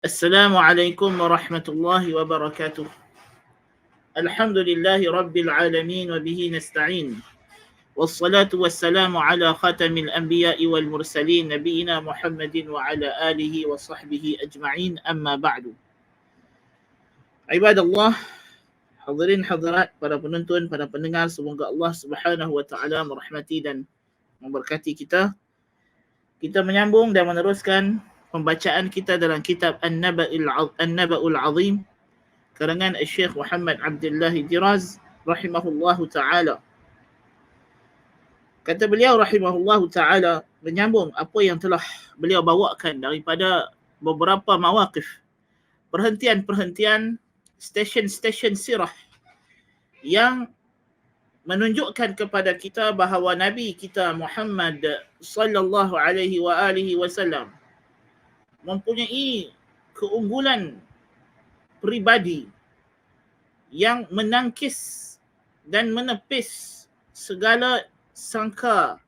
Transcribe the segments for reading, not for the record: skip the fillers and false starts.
Assalamualaikum warahmatullahi wabarakatuh. Alhamdulillahi rabbil alamin wa bihi nasta'in. Wassalatu wassalamu ala khatamil anbiya'i wal mursalin nabiyina Muhammadin wa ala alihi wa sahbihi ajma'in, amma ba'du. Ibadallah, hadirin hadirat, para penonton, para pendengar, semoga Allah Subhanahu wa taala merahmati dan memberkati kita. Kita menyambung dan meneruskan pembacaan kita dalam kitab An-Naba'ul Azim karangan Syekh Muhammad Abdullah Diraz rahimahullahu taala. Kata beliau rahimahullahu taala, menyambung apa yang telah beliau bawakan daripada beberapa mawaqif, perhentian-perhentian, stesen-stesen sirah yang menunjukkan kepada kita bahawa Nabi kita Muhammad sallallahu alaihi wa alihi wasallam mempunyai keunggulan peribadi yang menangkis dan menepis segala sangka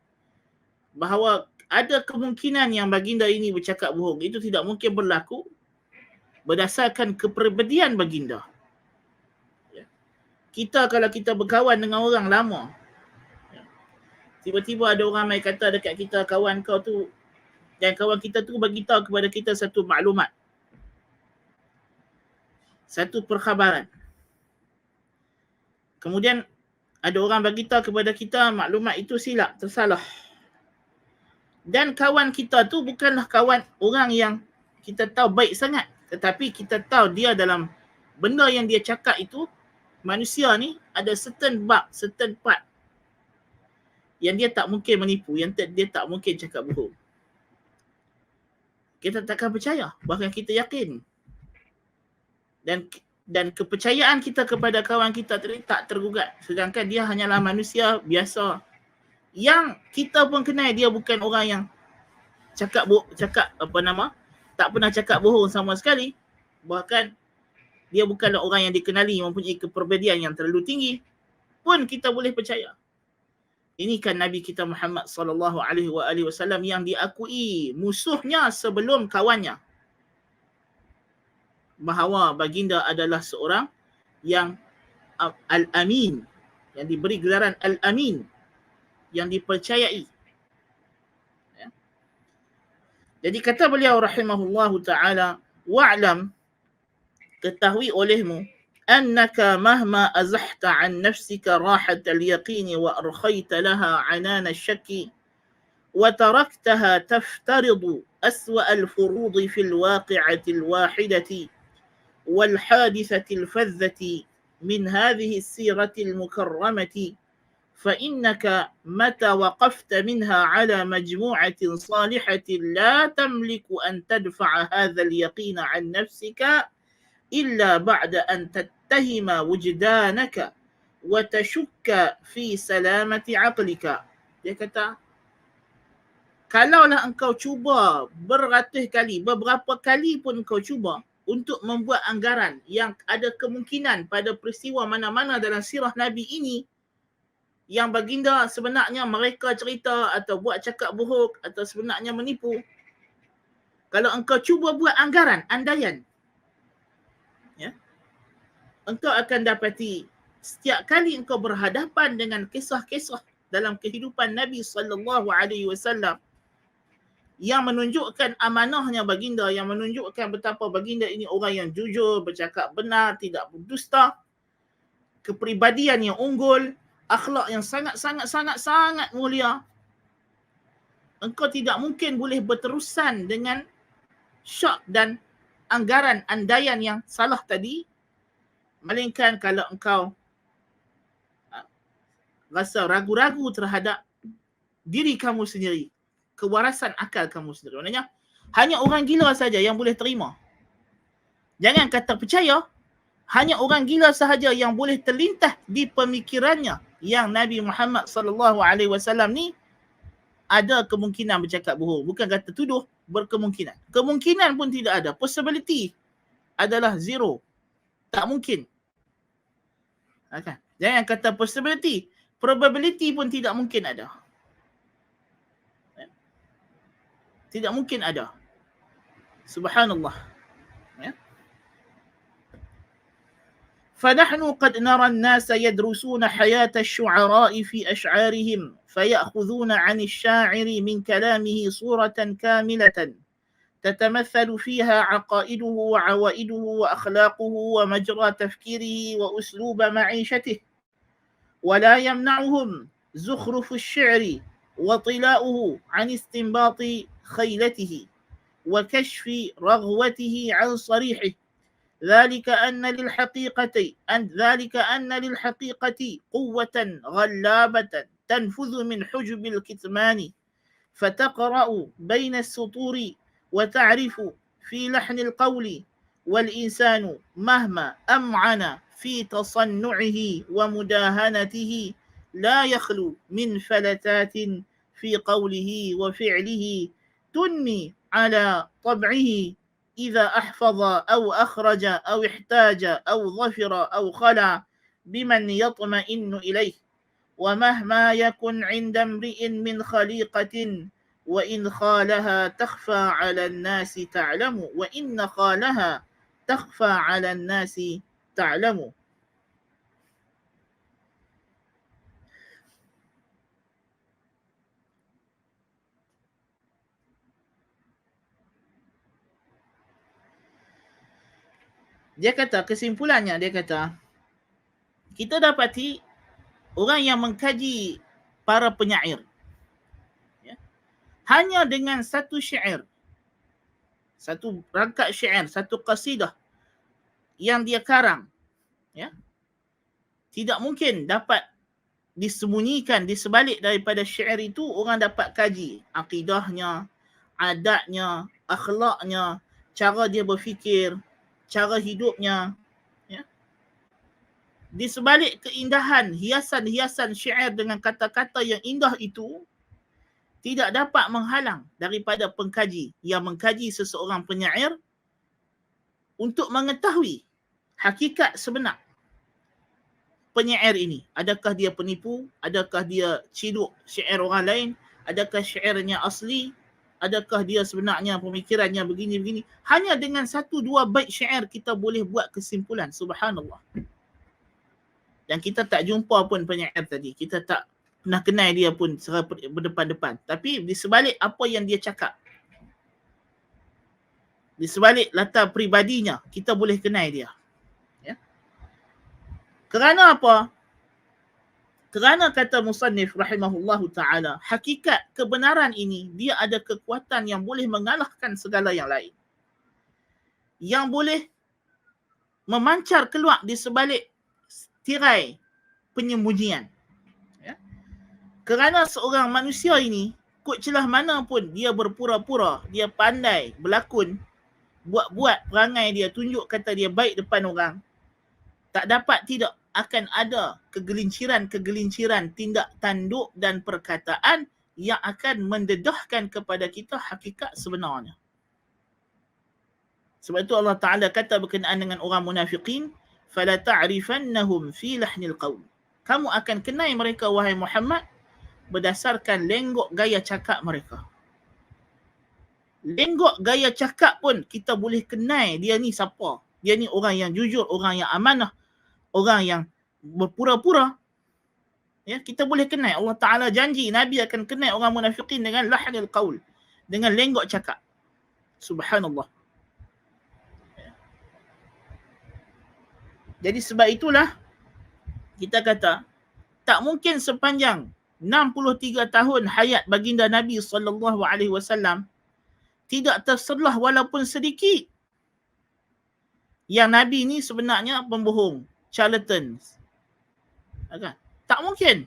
bahawa ada kemungkinan yang baginda ini bercakap bohong. Itu tidak mungkin berlaku berdasarkan kepribadian baginda. Kita kalau kita berkawan dengan orang lama, tiba-tiba ada orang mai kata dekat kita, kawan kau tu, dan kawan kita tu bagi tahu kepada kita satu maklumat, satu perkhabaran. Kemudian ada orang bagi tahu kepada kita maklumat itu silap, tersalah. Dan kawan kita tu bukanlah kawan orang yang kita tahu baik sangat, tetapi kita tahu dia dalam benda yang dia cakap itu, manusia ni ada certain bab, certain part yang dia tak mungkin menipu, yang dia tak mungkin cakap bohong. Kita takkan percaya, bahkan kita yakin. Dan kepercayaan kita kepada kawan kita tadi tak tergugat, sedangkan dia hanyalah manusia biasa yang kita pun kenal dia bukan orang yang tak pernah cakap bohong sama sekali. Bahkan dia bukanlah orang yang dikenali mempunyai kepribadian yang terlalu tinggi, pun kita boleh percaya. Ini kan Nabi kita Muhammad sallallahu alaihi wasallam yang diakui musuhnya sebelum kawannya, bahawa baginda adalah seorang yang Al-Amin, yang diberi gelaran Al-Amin, yang dipercayai. Ya. Jadi kata beliau rahimahullahu ta'ala, wa'lam, ketahui olehmu, annaka mahma azahta an nafsika rahat al-yaqini wa arkhaita laha anan al-syaki wa taraktaha taftaridu aswa al-furudi fil waqi'ati al-wahidati والحادثة الفذة من هذه السيرة المكرمة فإنك متى وقفت منها على مجموعة صالحة لا تملك أن تدفع هذا اليقين عن نفسك إلا بعد أن تتهم وجدانك وتشك في سلامة عقلك. Dia kata, kalaulah engkau cuba beratus kali, beberapa kali pun engkau cuba untuk membuat anggaran yang ada kemungkinan pada peristiwa mana-mana dalam sirah Nabi ini yang baginda sebenarnya mereka cerita atau buat cakap bohong atau sebenarnya menipu, kalau engkau cuba buat anggaran, andaian, ya, engkau akan dapati setiap kali engkau berhadapan dengan kisah-kisah dalam kehidupan Nabi sallallahu alaihi wasallam yang menunjukkan amanahnya baginda, yang menunjukkan betapa baginda ini orang yang jujur, bercakap benar, tidak berdusta, kepribadian yang unggul, akhlak yang sangat mulia. Engkau tidak mungkin boleh berterusan dengan syak dan anggaran andaian yang salah tadi, melainkan kalau engkau rasa ragu-ragu terhadap diri kamu sendiri, kewarasan akal kamu sendiri. Maknanya hanya orang gila saja yang boleh terima. Jangan kata percaya, hanya orang gila sahaja yang boleh terlintas di pemikirannya yang Nabi Muhammad sallallahu alaihi wasallam ni ada kemungkinan bercakap bohong. Bukan kata tuduh, berkemungkinan. Kemungkinan pun tidak ada. Possibility adalah zero. Tak mungkin. Okay. Jangan kata possibility, probability pun tidak mungkin ada. Tidak mungkin ada. Subhanallah. فنحن قد نرى الناس يدرسون حياة الشعراء في أشعارهم فيأخذون عن الشاعر من كلامه صورة كاملة تتمثل فيها عقائده وعوائده وأخلاقه ومجرى تفكيره وأسلوب معيشته، ولا يمنعهم زخرف الشعر وطلاؤه عن استنباط خيلته وكشف رغوته عن صريحه، ذلك أن للحقيقة قوة غلابة تنفذ من حجب الكتمان فتقرأ بين السطور وتعرف في لحن القول، والإنسان مهما أمعن في تصنعه ومداهنته لا يخلو من فلتات في قوله وفعله تنمي على طبعه إذا أحفظ أو أخرج أو احتاج أو ظفر أو خلع بمن يطمئن إليه، ومهما يكن عند امرئ من خليقة وإن خالها تخفى على الناس تعلم وإن خالها تخفى على الناس تعلم. Dia kata, kesimpulannya dia kata, kita dapati orang yang mengkaji para penyair, ya, hanya dengan satu syair, satu rangka syair, satu qasidah yang dia karang, ya, tidak mungkin dapat disembunyikan di sebalik daripada syair itu orang dapat kaji akidahnya, adatnya, akhlaknya, cara dia berfikir, cara hidupnya, ya. Di sebalik keindahan hiasan-hiasan syair dengan kata-kata yang indah itu tidak dapat menghalang daripada pengkaji yang mengkaji seseorang penyair untuk mengetahui hakikat sebenar penyair ini. Adakah dia penipu? Adakah dia ciduk syair orang lain? Adakah syairnya asli? Adakah dia sebenarnya pemikirannya begini-begini? Hanya dengan satu dua bait syair kita boleh buat kesimpulan. Subhanallah. Dan kita tak jumpa pun penyair tadi. Kita tak pernah kenal dia pun secara berdepan-depan. Tapi di sebalik apa yang dia cakap, di sebalik latar peribadinya, kita boleh kenal dia. Ya. Kerana apa? Kerana kata musannif rahimahullahu ta'ala, hakikat kebenaran ini, dia ada kekuatan yang boleh mengalahkan segala yang lain. Yang boleh memancar keluar di sebalik tirai penyembunyian. Ya. Kerana seorang manusia ini, kod celah mana pun dia berpura-pura, dia pandai berlakon, buat-buat perangai dia, tunjuk kata dia baik depan orang, tak dapat tidak akan ada kegelinciran-kegelinciran tindak tanduk dan perkataan yang akan mendedahkan kepada kita hakikat sebenarnya. Sebab itu Allah Ta'ala kata berkenaan dengan orang munafiqin, فَلَا تَعْرِفَنَّهُمْ فِي لَحْنِ الْقَوْلِ. Kamu akan kenal mereka, wahai Muhammad, berdasarkan lenggok gaya cakap mereka. Lenggok gaya cakap pun kita boleh kenal dia ni siapa. Dia ni orang yang jujur, orang yang amanah, orang yang berpura-pura. Ya, kita boleh kenal. Allah Ta'ala janji Nabi akan kenal orang munafiqin dengan lahnil qaul, dengan lenggok cakap. Subhanallah. Jadi sebab itulah kita kata tak mungkin sepanjang 63 tahun hayat baginda Nabi SAW tidak terselah walaupun sedikit yang Nabi ni sebenarnya pembohong, charlatan. Tak mungkin.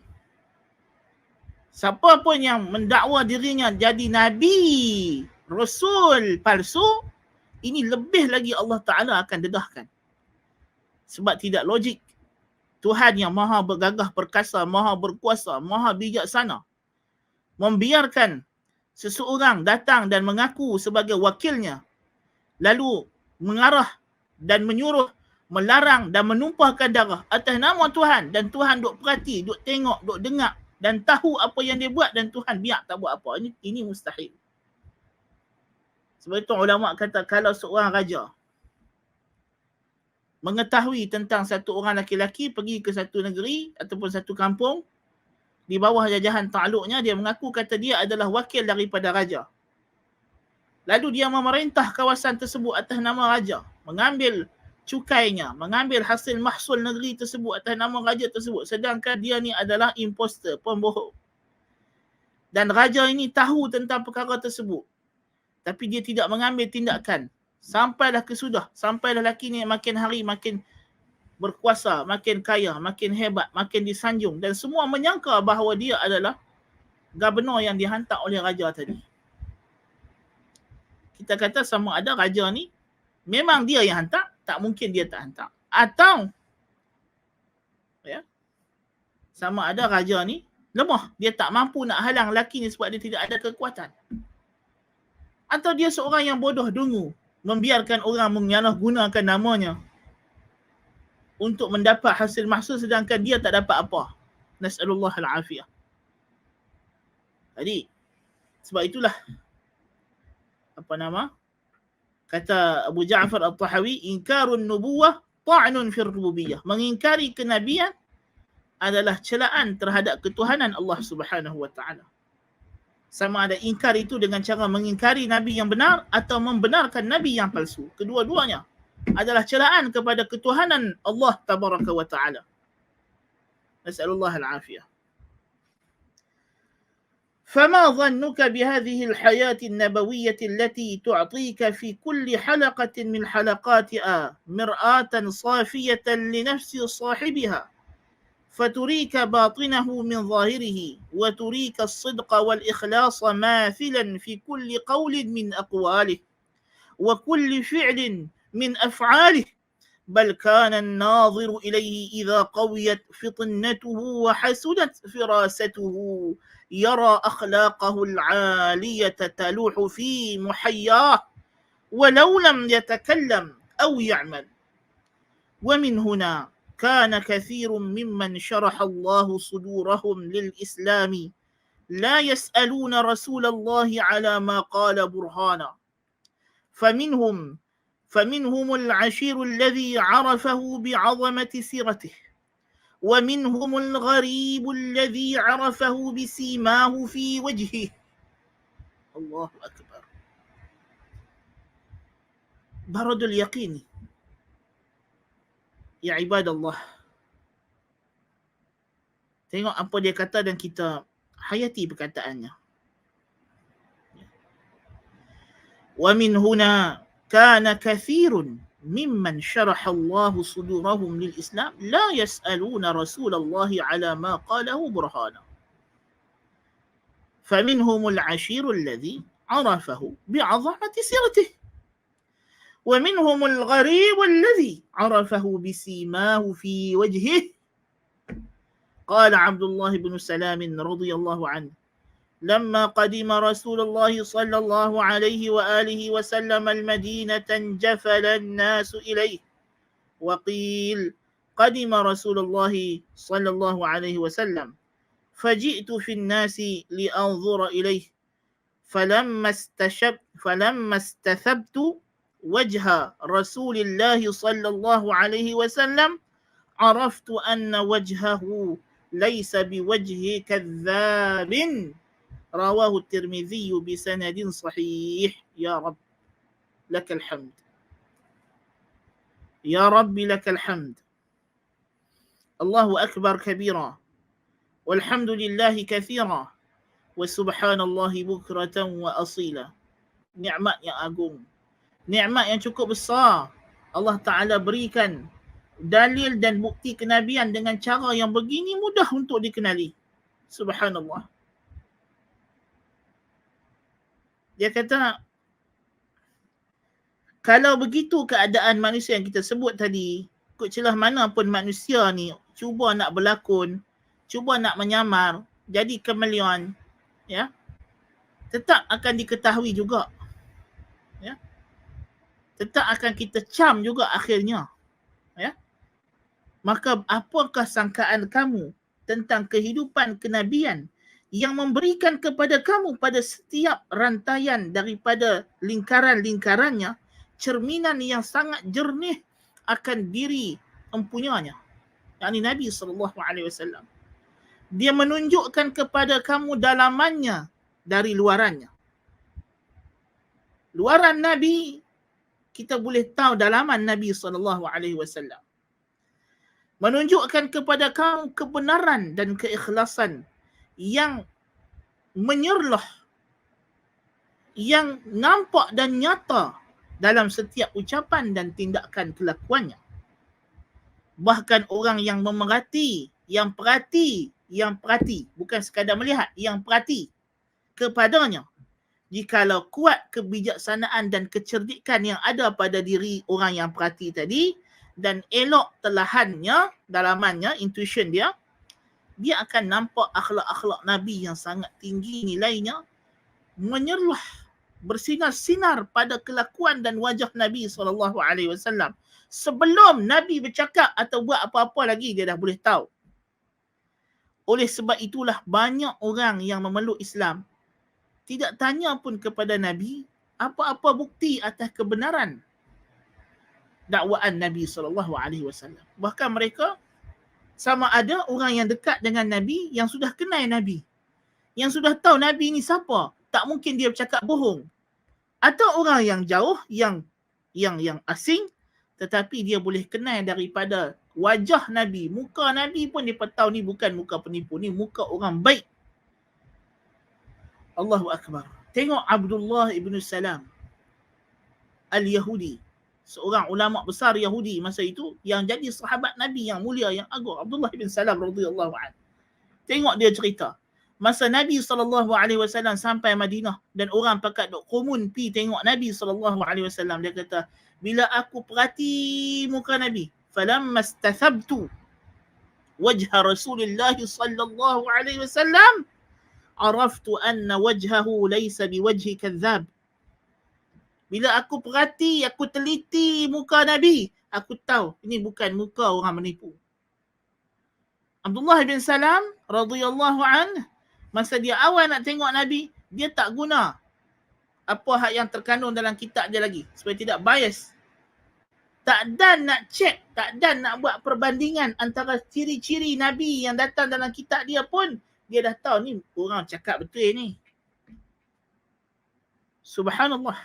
Siapa pun yang mendakwa dirinya jadi Nabi, Rasul palsu, ini lebih lagi Allah Ta'ala akan dedahkan. Sebab tidak logik Tuhan yang maha bergagah perkasa, maha berkuasa, maha bijaksana membiarkan seseorang datang dan mengaku sebagai wakilnya, lalu mengarah dan menyuruh, melarang dan menumpahkan darah atas nama Tuhan, dan Tuhan duk perhati, duk tengok, duk dengar dan tahu apa yang dia buat, dan Tuhan biar tak buat apa. Ini mustahil. Sebab itu ulama kata kalau seorang raja mengetahui tentang satu orang laki-laki pergi ke satu negeri ataupun satu kampung di bawah jajahan takluknya, dia mengaku kata dia adalah wakil daripada raja. Lalu dia memerintah kawasan tersebut atas nama raja, mengambil cukainya, mengambil hasil mahsul negeri tersebut atas nama raja tersebut, sedangkan dia ni adalah imposter, pembohong. Dan raja ini tahu tentang perkara tersebut, tapi dia tidak mengambil tindakan. Sampailah lelaki ni makin hari makin berkuasa, makin kaya, makin hebat, makin disanjung, dan semua menyangka bahawa dia adalah gubernur yang dihantar oleh raja tadi. Kita kata sama ada raja ni memang dia yang hantar, tak mungkin dia tak hantar. Atau sama ada raja ni lemah, dia tak mampu nak halang lelaki ni sebab dia tidak ada kekuatan. Atau dia seorang yang bodoh dungu, membiarkan orang menyalahgunakan namanya untuk mendapat hasil mahsul sedangkan dia tak dapat apa. Nas'alullah al-afiyah. Jadi, sebab itulah kata Abu Ja'far al-Tahawi, inkarun nubuwah ta'nun fir rububiyah. Mengingkari kenabian adalah celaan terhadap ketuhanan Allah Subhanahu wa taala. Sama ada ingkar itu dengan cara mengingkari nabi yang benar atau membenarkan nabi yang palsu. Kedua-duanya adalah celaan kepada ketuhanan Allah Tabaraka wa taala. Nas'alullah al-afiyah. فما ظنك بهذه الحياة النبوية التي تعطيك في كل حلقة من حلقاتها مرآة صافية لنفس صاحبها فتريك باطنه من ظاهره وتريك الصدق والإخلاص ماثلا في كل قول من أقواله وكل فعل من أفعاله بل كان الناظر إليه إذا قويت فطنته وحسنت فراسته يرى أخلاقه العالية تلوح في محياه ولو لم يتكلم أو يعمل. ومن هنا كان كثير ممن شرح الله صدورهم للإسلام لا يسألون رسول الله على ما قال برهانا فمنهم العشير الذي عرفه بعظمة سيرته ومنهم الغريب الذي عرفه بسيماه في وجهه. الله أكبر. برد اليقين ya ibadallah. Tengok apa dia kata dan kita hayati perkataannya. Wa min huna kana kathirun mimman syaraha Allah sudurahum lil Islam la yas'aluna Rasulullah ala ma qalahu burhana. فمنهم العشير الذي عرفه بعظمة سيرته ومنهم الغريب الذي عرفه بسيماه في وجهه. قال عبد الله بن سلام رضي الله عنه لما قدم رسول الله صلى الله عليه وآله وسلم المدينة انجفل الناس إليه وقيل قدم رسول الله صلى الله عليه وسلم فجئت في الناس لأنظر إليه فلما استثبت وجه رسول الله صلى الله عليه وسلم عرفت أن وجهه ليس بوجه كذاب. رواه الترمذي بسند صحيح. يا رب لك الحمد، يا رب لك الحمد. الله أكبر كبيرا والحمد لله كثيرا وسبحان الله بكرة وأصيلا. Nikmat yang agung, nikmat yang cukup besar Allah Ta'ala berikan dalil dan bukti kenabian dengan cara yang begini mudah untuk dikenali. Subhanallah. Dia kata, kalau begitu keadaan manusia yang kita sebut tadi, ikut celah mana pun manusia ni cuba nak berlakon, cuba nak menyamar, jadi kameleon, ya, tetap akan diketahui juga. Ya. Tetap akan kita cam juga akhirnya. Ya. Maka apakah sangkaan kamu tentang kehidupan kenabian yang memberikan kepada kamu pada setiap rantaian daripada lingkaran-lingkarannya cerminan yang sangat jernih akan diri empunyanya, yakni Nabi SAW. Dia menunjukkan kepada kamu dalamannya dari luarannya. Luaran Nabi, kita boleh tahu dalaman Nabi SAW. Menunjukkan kepada kamu kebenaran dan keikhlasan yang menyerlah, yang nampak dan nyata dalam setiap ucapan dan tindakan kelakuannya. Bahkan orang yang memerhati, yang perhati, bukan sekadar melihat, yang perhati kepadanya, jikalau kuat kebijaksanaan dan kecerdikan yang ada pada diri orang yang perhati tadi, dan elok telahannya, dalamannya, intuition dia akan nampak akhlak-akhlak Nabi yang sangat tinggi nilainya, menyerlah, bersinar-sinar pada kelakuan dan wajah Nabi SAW. Sebelum Nabi bercakap atau buat apa-apa lagi, dia dah boleh tahu. Oleh sebab itulah banyak orang yang memeluk Islam tidak tanya pun kepada Nabi apa-apa bukti atas kebenaran dakwaan Nabi SAW. Bahkan mereka sama ada orang yang dekat dengan Nabi, yang sudah kenal Nabi, yang sudah tahu Nabi ni siapa, tak mungkin dia bercakap bohong. Atau orang yang jauh, yang asing, tetapi dia boleh kenal daripada wajah Nabi, muka Nabi pun dia tahu ni bukan muka penipu, ni muka orang baik. Allahu Akbar. Tengok Abdullah ibn Salam Al-Yahudi, seorang ulama besar Yahudi masa itu, yang jadi sahabat Nabi yang mulia, yang agung, Abdullah ibn Salam radhiyallahu anhu. Tengok dia cerita, masa Nabi SAW sampai Madinah dan orang pakat duk kumun pi tengok Nabi SAW, dia kata, bila aku perhati muka Nabi, falamma istathabtu wajha Rasulullah SAW, araftu anna wajhahu laysa biwajhi kadzab. Bila aku perhati, aku teliti muka Nabi, aku tahu ini bukan muka orang menipu. Abdullah bin Salam radhiyallahu anhu, masa dia awal nak tengok Nabi, dia tak guna apa hak yang terkandung dalam kitab dia lagi, supaya tidak bias. Tak dan nak check, tak dan nak buat perbandingan antara ciri-ciri Nabi yang datang dalam kitab dia pun, dia dah tahu ni orang cakap betul ni. Subhanallah.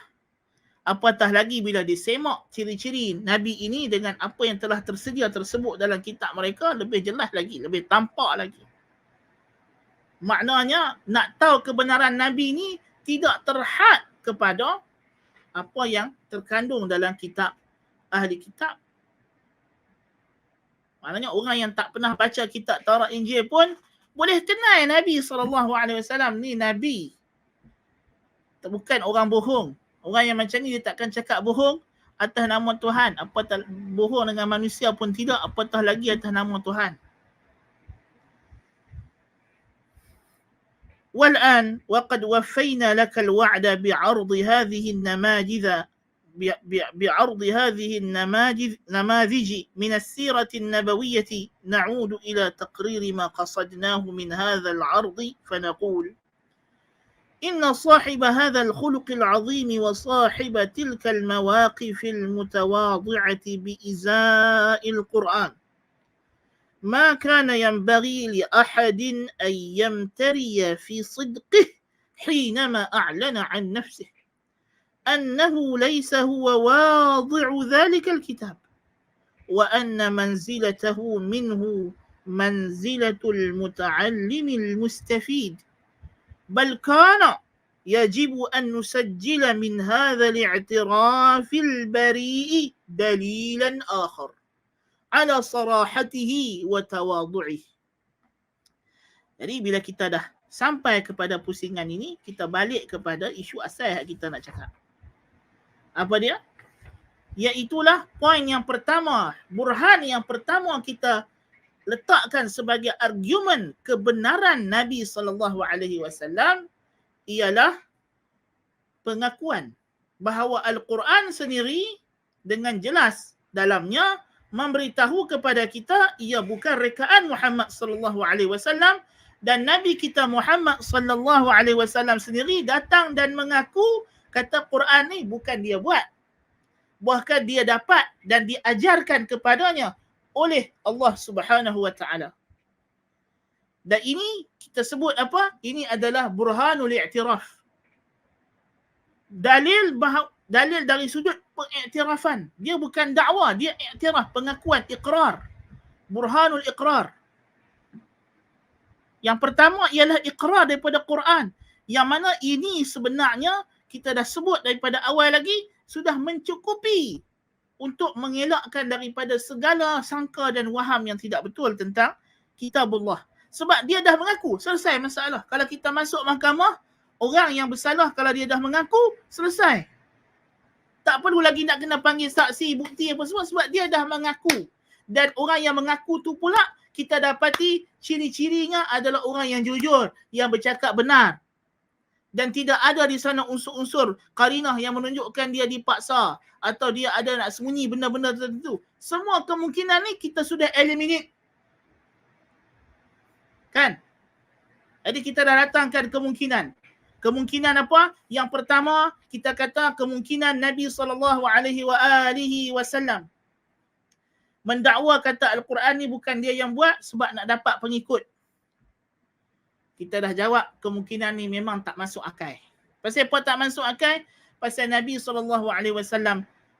Apatah lagi bila disemak ciri-ciri Nabi ini dengan apa yang telah tersedia tersebut dalam kitab mereka, lebih jelas lagi, lebih tampak lagi. Maknanya nak tahu kebenaran Nabi ini tidak terhad kepada apa yang terkandung dalam kitab ahli kitab. Maknanya orang yang tak pernah baca kitab Taurat Injil pun boleh kenal Nabi SAW ni Nabi. Bukan orang bohong. Orang yang macam ni dia takkan cakap bohong atas nama Tuhan. Apatah bohong dengan manusia pun tidak, apatah lagi atas nama Tuhan. والآن وقد وفينا لك الوعد بعرض هذه النماذج من السيرة النبوية، نعود إلى تقرير ما قصدناه من هذا العرض فنقول إن صاحب هذا الخلق العظيم وصاحب تلك المواقف المتواضعة بإزاء القرآن ما كان ينبغي لأحد أن يمتري في صدقه حينما أعلن عن نفسه أنه ليس هو واضع ذلك الكتاب، وأن منزلته منه منزلة المتعلم المستفيد، بل كان يجب أن نسجل من هذا الاعتراف البريء دليلا آخر على صراحته وتواضعه. Jadi bila kita dah sampai kepada pusingan ini, kita balik kepada isu asal yang kita nak cakap. Apa dia? Iaitulah poin yang pertama, burhan yang pertama kita letakkan sebagai argumen kebenaran Nabi SAW ialah pengakuan bahawa Al-Quran sendiri dengan jelas dalamnya memberitahu kepada kita ia bukan rekaan Muhammad SAW, dan Nabi kita Muhammad SAW sendiri datang dan mengaku kata Quran ni bukan dia buat. bahkan dia dapat dan diajarkan kepadanya oleh Allah Subhanahu wa taala. Dan ini kita sebut apa? Ini adalah burhanul i'tiraf. Dalil dari sudut pengiktirafan. Dia bukan dakwah, dia iktiraf, pengakuan, iqrar. Burhanul iqrar. Yang pertama ialah iqrar daripada Quran. Yang mana ini sebenarnya kita dah sebut daripada awal lagi sudah mencukupi untuk mengelakkan daripada segala sangka dan waham yang tidak betul tentang kitabullah. Sebab dia dah mengaku, selesai masalah. Kalau kita masuk mahkamah, orang yang bersalah kalau dia dah mengaku, selesai. Tak perlu lagi nak kena panggil saksi, bukti apa semua sebab dia dah mengaku. Dan orang yang mengaku tu pula kita dapati ciri-cirinya adalah orang yang jujur, yang bercakap benar. Dan tidak ada di sana unsur-unsur qarinah yang menunjukkan dia dipaksa atau dia ada nak sembunyi benda-benda tertentu. Semua kemungkinan ni kita sudah eliminate. Kan? Jadi kita dah datangkan kemungkinan. Kemungkinan apa? Yang pertama, kita kata kemungkinan Nabi SAW mendakwa kata Al-Quran ni bukan dia yang buat sebab nak dapat pengikut. Kita dah jawab kemungkinan ni memang tak masuk akal. Pasal apa tak masuk akal? Pasal Nabi SAW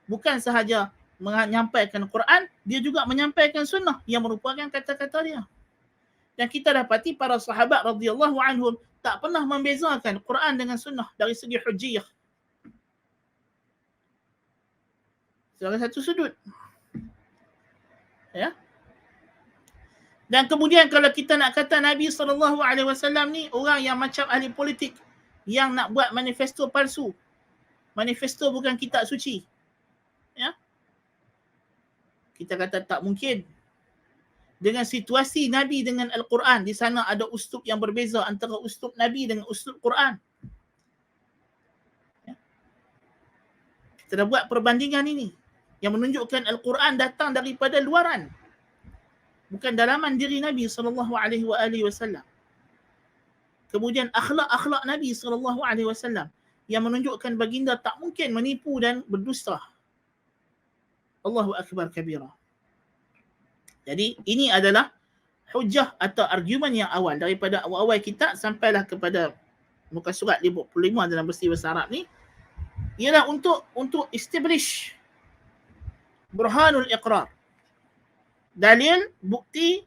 bukan sahaja menyampaikan Quran, dia juga menyampaikan sunnah yang merupakan kata-kata dia. Dan kita dapati para sahabat radhiyallahu anhum tak pernah membezakan Quran dengan sunnah dari segi hujjiyah. Salah satu sudut. Ya. Dan kemudian kalau kita nak kata Nabi SAW ni orang yang macam ahli politik yang nak buat manifesto palsu. Manifesto bukan kitab suci. Ya. Kita kata tak mungkin. Dengan situasi Nabi dengan Al-Quran, di sana ada uslub yang berbeza antara uslub Nabi dengan uslub Quran. Ya. Kita dah buat perbandingan ini yang menunjukkan Al-Quran datang daripada luaran. Bukan dalaman diri Nabi SAW. Kemudian akhlak-akhlak Nabi SAW yang menunjukkan baginda tak mungkin menipu dan berdusta. Allahu Akbar kabira. Jadi ini adalah hujah atau argumen yang awal. Daripada awal-awal kita sampailah kepada muka surat 55 dalam versi bahasa Arab ni. Ialah untuk establish burhanul iqrar. Dalil, bukti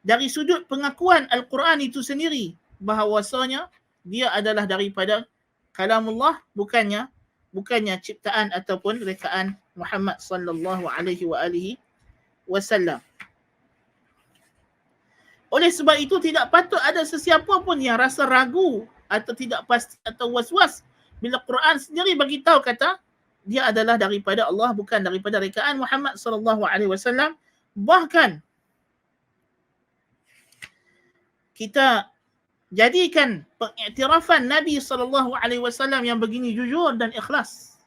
dari sudut pengakuan Al-Quran itu sendiri bahawasanya dia adalah daripada kalamullah, bukannya ciptaan ataupun rekaan Muhammad sallallahu alaihi wasallam. Oleh sebab itu tidak patut ada sesiapa pun yang rasa ragu atau tidak pasti atau was-was bila Quran sendiri bagi tahu kata dia adalah daripada Allah, bukan daripada rekaan Muhammad sallallahu alaihi wasallam. Bahkan kita jadikan pengiktirafan Nabi SAW yang begini jujur dan ikhlas.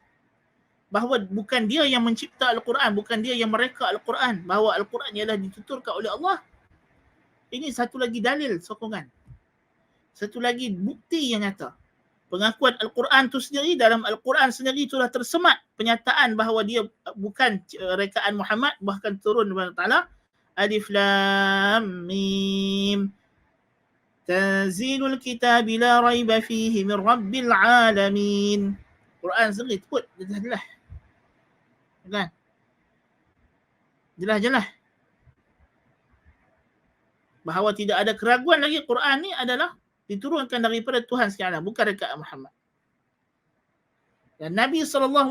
Bahawa bukan dia yang mencipta Al-Quran, bukan dia yang mereka Al-Quran. Bahawa Al-Quran ialah dituturkan oleh Allah. Ini satu lagi dalil sokongan. Satu lagi bukti yang nyata. Pengakuan Al-Quran itu sendiri, dalam Al-Quran sendiri itulah tersemat penyataan bahawa dia bukan rekaan Muhammad, bahkan turun kepada Ta'ala. Alif Lam Mim. Tanzilul kitab la raiba fihi min rabbil alamin. Quran sendiri sebut jelas-jelas. Kan? Jelas-jelas. Bahawa tidak ada keraguan lagi Quran ni adalah diturunkan daripada Tuhan sekalian, bukan rekaan Muhammad. Dan Nabi SAW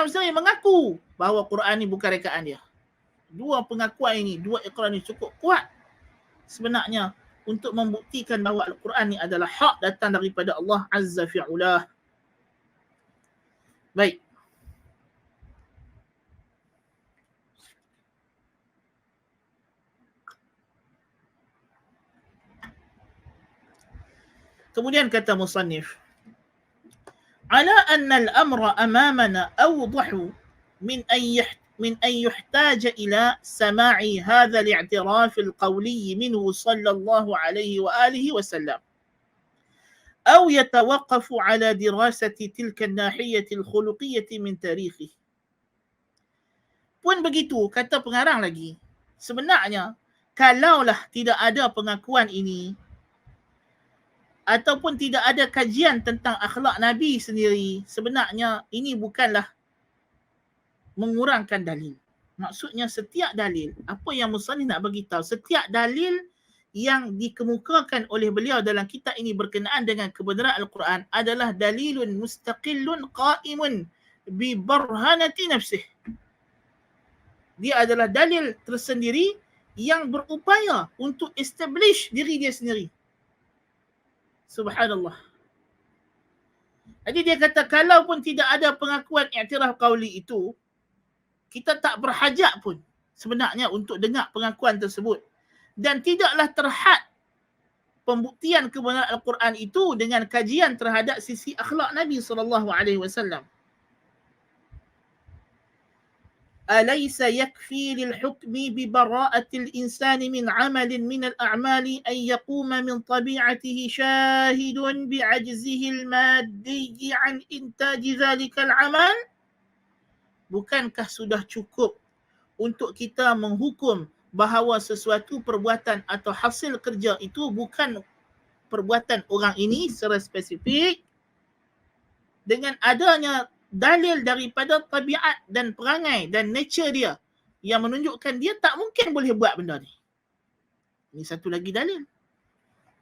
sendiri mengaku bahawa Quran ni bukan rekaan dia. Dua pengakuan ini, dua iqrar ini cukup kuat sebenarnya untuk membuktikan bahawa Al-Quran ni adalah hak datang daripada Allah Azza fi'ulah. Baik. Kemudian kata musannif, ala anna al-amra amamana awdahu min an yuhtaja ila sama'i hadha al-i'tiraf al-qawli minhu sallallahu alayhi wa alihi wa sallam aw yatawaqqafu ala dirasati tilka an-nahiyati al-khuluqiyyati min tarikhihi. Pun begitu, kata pengarang lagi, sebenarnya kalaulah tidak ada pengakuan ini ataupun tidak ada kajian tentang akhlak Nabi sendiri, sebenarnya ini bukanlah mengurangkan dalil. Maksudnya setiap dalil, apa yang musannif nak bagi tahu, setiap dalil yang dikemukakan oleh beliau dalam kitab ini berkenaan dengan kebenaran Al-Quran adalah dalilun mustaqillun qaimun bi barhanati nafsih. Dia adalah dalil tersendiri yang berupaya untuk establish diri dia sendiri. Subhanallah. Jadi dia kata kalau pun tidak ada pengakuan i'tiraf qauli itu, kita tak berhajat pun sebenarnya untuk dengar pengakuan tersebut. Dan tidaklah terhad pembuktian kebenaran Al-Quran itu dengan kajian terhadap sisi akhlak Nabi SAW. أليس يكفي للحكم ببراءة الإنسان من عمل من الأعمال أن يقوم من طبيعته شاهد بعجزه المادي عن إنتاج ذلك العمل؟ Bukankah sudah cukup untuk kita menghukum bahawa sesuatu perbuatan atau hasil kerja itu bukan perbuatan orang ini secara spesifik, dengan adanya dalil daripada tabiat dan perangai dan nature dia yang menunjukkan dia tak mungkin boleh buat benda ni. Ini satu lagi dalil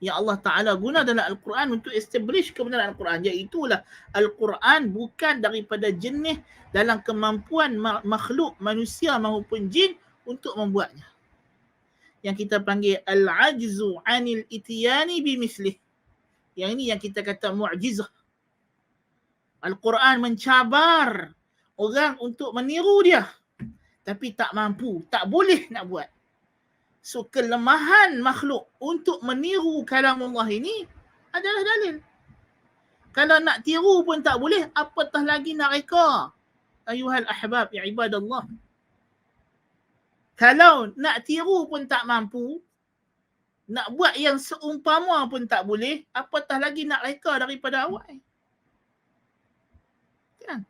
yang Allah Ta'ala guna dalam Al-Quran untuk establish kebenaran Al-Quran, iaitulah Al-Quran bukan daripada jenis dalam kemampuan makhluk manusia maupun jin untuk membuatnya. Yang kita panggil al-ajzu anil itiyani bimithlih. Yang ini yang kita kata mu'jizah. Al-Quran mencabar orang untuk meniru dia, tapi tak mampu, tak boleh nak buat. So kelemahan makhluk untuk meniru kalamullah ini adalah dalil. Kalau nak tiru pun tak boleh, apatah lagi nak reka. Ayuhal ahbab ya ibadallah. Kalau nak tiru pun tak mampu, nak buat yang seumpama pun tak boleh, apatah lagi nak reka daripada awal. Kan?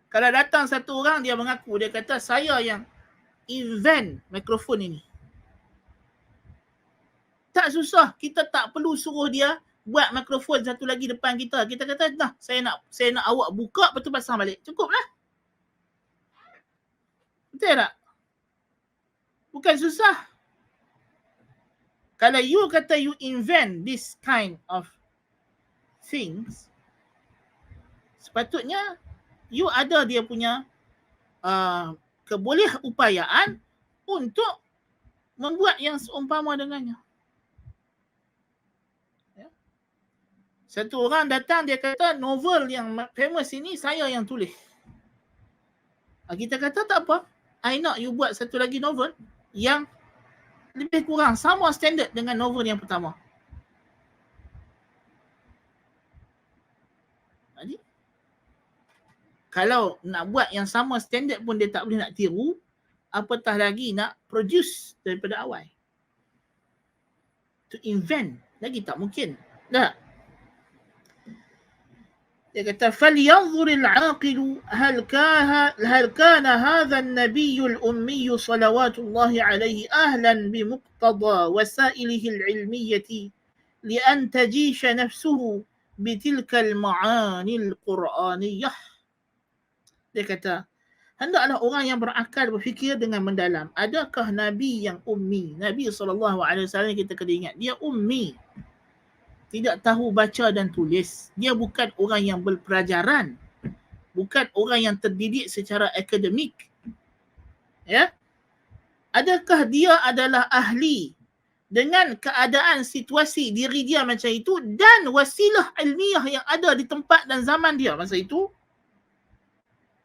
Kalau datang satu orang, dia mengaku, dia kata saya yang invent mikrofon ini. Tak susah, kita tak perlu suruh dia buat mikrofon satu lagi depan kita. Kita kata, nah, saya nak awak buka, lepas tu pasang balik. Cukup lah. Betul tak? Bukan susah. Kalau you kata you invent this kind of things, sepatutnya you ada dia punya kebolehupayaan untuk membuat yang seumpama dengannya. Ya. Satu orang datang, dia kata novel yang famous ini saya yang tulis. Kita kata tak apa, I nak you buat satu lagi novel yang lebih kurang sama standard dengan novel yang pertama. Jadi kalau nak buat yang sama standard pun dia tak boleh nak tiru, apatah lagi nak produce daripada awal. To invent lagi tak mungkin. Tak. Dia kata فَلْيَنْظُرِ الْعَاقِلُ هَلْ كَانَ هَذَا النَّبِيُّ الْأُمِّيُّ صَلَوَاتُ اللَّهِ عَلَيْهِ أَهْلًا بِمُقْتَضَى وَسَائِلِهِ الْعِلْمِيَّةِ لِأَنْ تَجِيشَ نَفْسُهُ بِتِلْكَ الْمَعَانِي الْقُرْآنِيَّةِ. Dia kata, hendaklah orang yang berakal berfikir dengan mendalam. Adakah Nabi yang ummi? Nabi SAW kita kena ingat, dia ummi. Tidak tahu baca dan tulis. Dia bukan orang yang berpelajaran. Bukan orang yang terdidik secara akademik. Ya? Adakah dia adalah ahli dengan keadaan situasi diri dia macam itu dan wasilah ilmiah yang ada di tempat dan zaman dia masa itu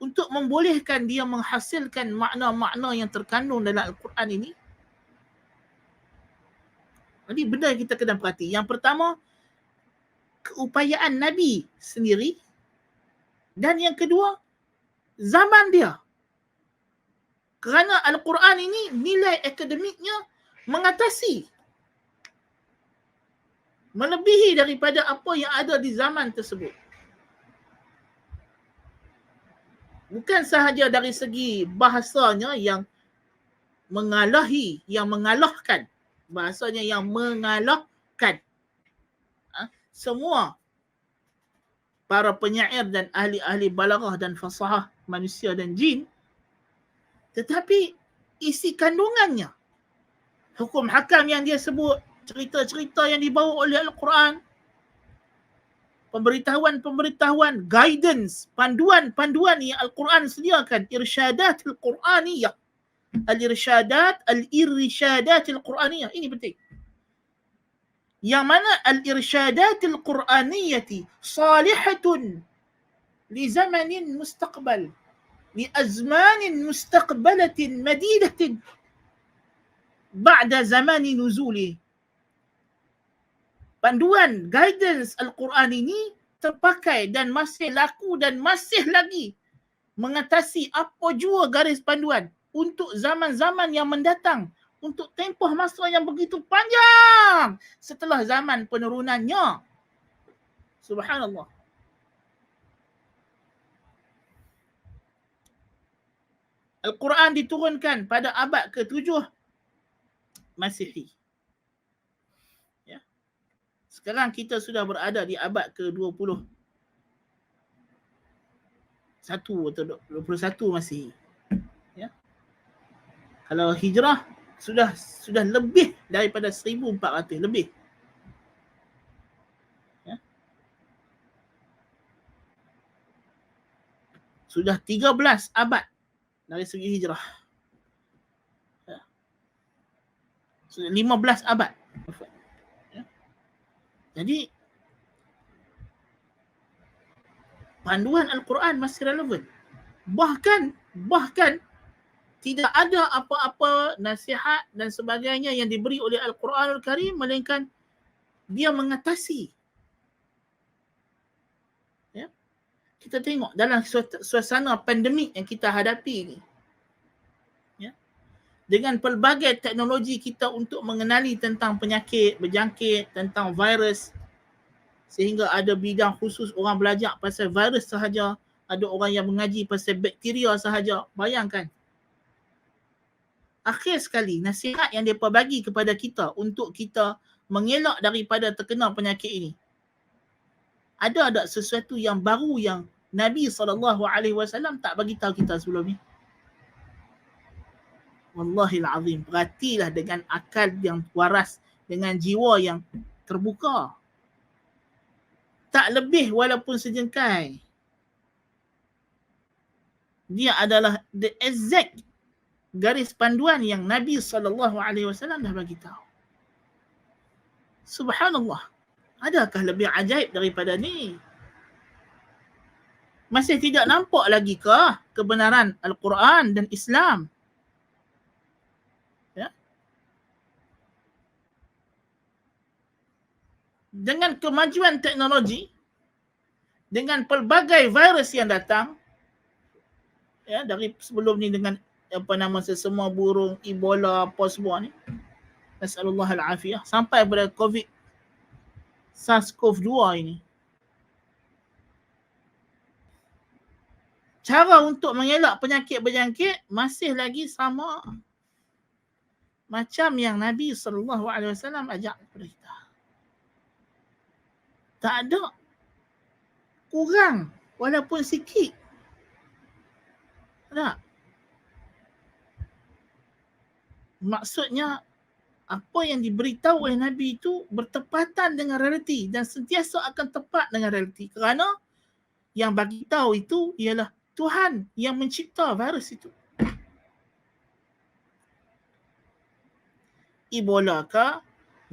untuk membolehkan dia menghasilkan makna-makna yang terkandung dalam Al-Quran ini? Jadi benda yang kita kena perhati. Yang pertama, keupayaan Nabi sendiri. Dan yang kedua, zaman dia. Kerana Al-Quran ini nilai akademiknya mengatasi, melebihi daripada apa yang ada di zaman tersebut. Bukan sahaja dari segi bahasanya yang mengalahi, yang mengalahkan. Bahasanya yang mengalahkan. Semua para penyair dan ahli-ahli balaghah dan fasahah manusia dan jin. Tetapi isi kandungannya, hukum hakam yang dia sebut, cerita-cerita yang dibawa oleh Al-Quran, pemberitahuan-pemberitahuan, guidance, panduan-panduan yang Al-Quran sediakan, irsyadat Al-Quraniyah. Al-irsyadat, al-irsyadat Al-Quraniyah. Ini penting. Yang mana al-irsyadat Al-Quraniyati salihatun li zamanin mustaqbal, li azmanin mustaqbalatin madidatin ba'da zamani nuzuli. Panduan, guidance Al-Quran ini terpakai dan masih laku dan masih lagi mengatasi apa jua garis panduan untuk zaman-zaman yang mendatang, untuk tempoh masa yang begitu panjang setelah zaman penurunannya. Subhanallah. Al-Quran diturunkan pada abad ke-7 Masihi. Ya. Sekarang kita sudah berada di abad ke-20. 1 atau 21 Masihi. Ya. Kalau hijrah sudah lebih daripada 1400 lebih. Ya. Sudah 13 abad dari segi hijrah. Ya. Sudah 15 abad. Ya. Jadi panduan Al-Quran masih relevan. Bahkan tidak ada apa-apa nasihat dan sebagainya yang diberi oleh Al-Quran Al-Karim melainkan dia mengatasi. Ya. Kita tengok dalam suasana pandemik yang kita hadapi ni, ya, dengan pelbagai teknologi kita untuk mengenali tentang penyakit berjangkit, tentang virus, sehingga ada bidang khusus orang belajar pasal virus sahaja, ada orang yang mengaji pasal bakteria sahaja. Bayangkan. Akhir sekali, nasihat yang mereka bagi kepada kita untuk kita mengelak daripada terkena penyakit ini. Ada sesuatu yang baru yang Nabi SAW tak bagi tahu kita sebelum ni? Wallahil azim, perhatilah dengan akal yang waras, dengan jiwa yang terbuka. Tak lebih walaupun sejengkai. Dia adalah the exact garis panduan yang Nabi SAW dah bagi tahu. Subhanallah. Adakah lebih ajaib daripada ni? Masih tidak nampak lagi ke kebenaran Al-Quran dan Islam? Ya? Dengan kemajuan teknologi, dengan pelbagai virus yang datang, ya, dari sebelum ni dengan sesama burung, Ebola, apa semua ni, nasallallahu al-afiyah, sampai pada COVID, SARS-CoV-2 ini. Cara untuk mengelak penyakit berjangkit masih lagi sama macam yang Nabi SAW ajak kepada kita. Tak ada kurang walaupun sikit. Tak. Maksudnya apa yang diberitahu oleh Nabi itu bertepatan dengan realiti dan sentiasa akan tepat dengan realiti, kerana yang bagi tahu itu ialah Tuhan yang mencipta virus itu. Ebola ke,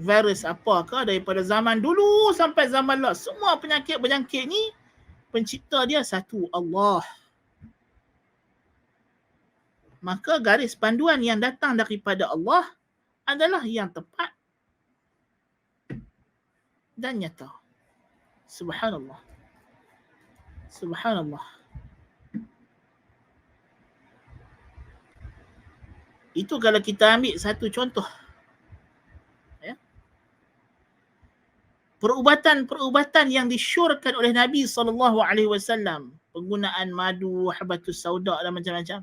virus apa ke, daripada zaman dulu sampai zaman last, semua penyakit berjangkit ni pencipta dia satu, Allah. Maka garis panduan yang datang daripada Allah adalah yang tepat dan nyata. Subhanallah. Subhanallah. Itu kalau kita ambil satu contoh. Ya. Perubatan-perubatan yang disyorkan oleh Nabi SAW penggunaan madu, habatus sauda dan macam-macam.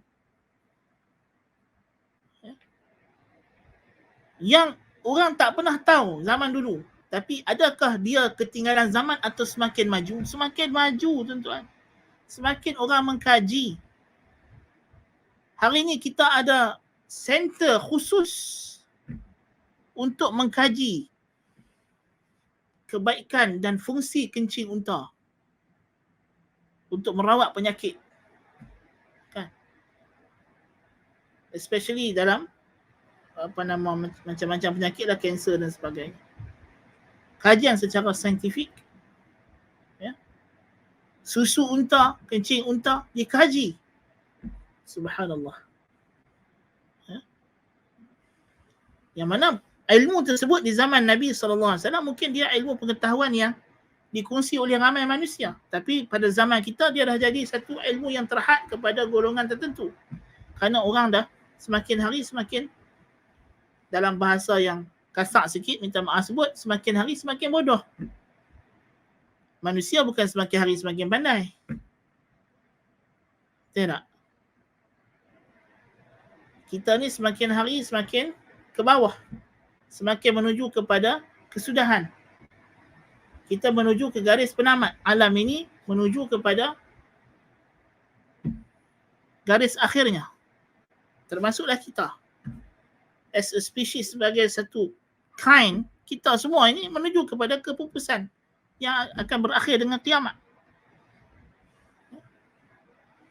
Yang orang tak pernah tahu zaman dulu. Tapi adakah dia ketinggalan zaman atau semakin maju? Semakin maju, tuan-tuan. Semakin orang mengkaji. Hari ini kita ada center khusus untuk mengkaji kebaikan dan fungsi kencing unta untuk merawat penyakit. Kan? Especially dalam macam-macam penyakit lah, kanser dan sebagainya. Kajian secara saintifik, ya. Susu unta, kencing unta dikaji. Subhanallah. Ya. Yang mana ilmu tersebut di zaman Nabi SAW mungkin dia ilmu pengetahuan yang dikongsi oleh ramai manusia. Tapi pada zaman kita dia dah jadi satu ilmu yang terhad kepada golongan tertentu. Kerana orang dah semakin hari semakin, dalam bahasa yang kasar sikit, minta maaf sebut, semakin hari semakin bodoh. Manusia bukan semakin hari semakin pandai. Tidak. Kita ni semakin hari semakin ke bawah. Semakin menuju kepada kesudahan. Kita menuju ke garis penamat. Alam ini menuju kepada garis akhirnya. Termasuklah kita. As a species, sebagai satu kind, kita semua ini menuju kepada kepupusan yang akan berakhir dengan kiamat.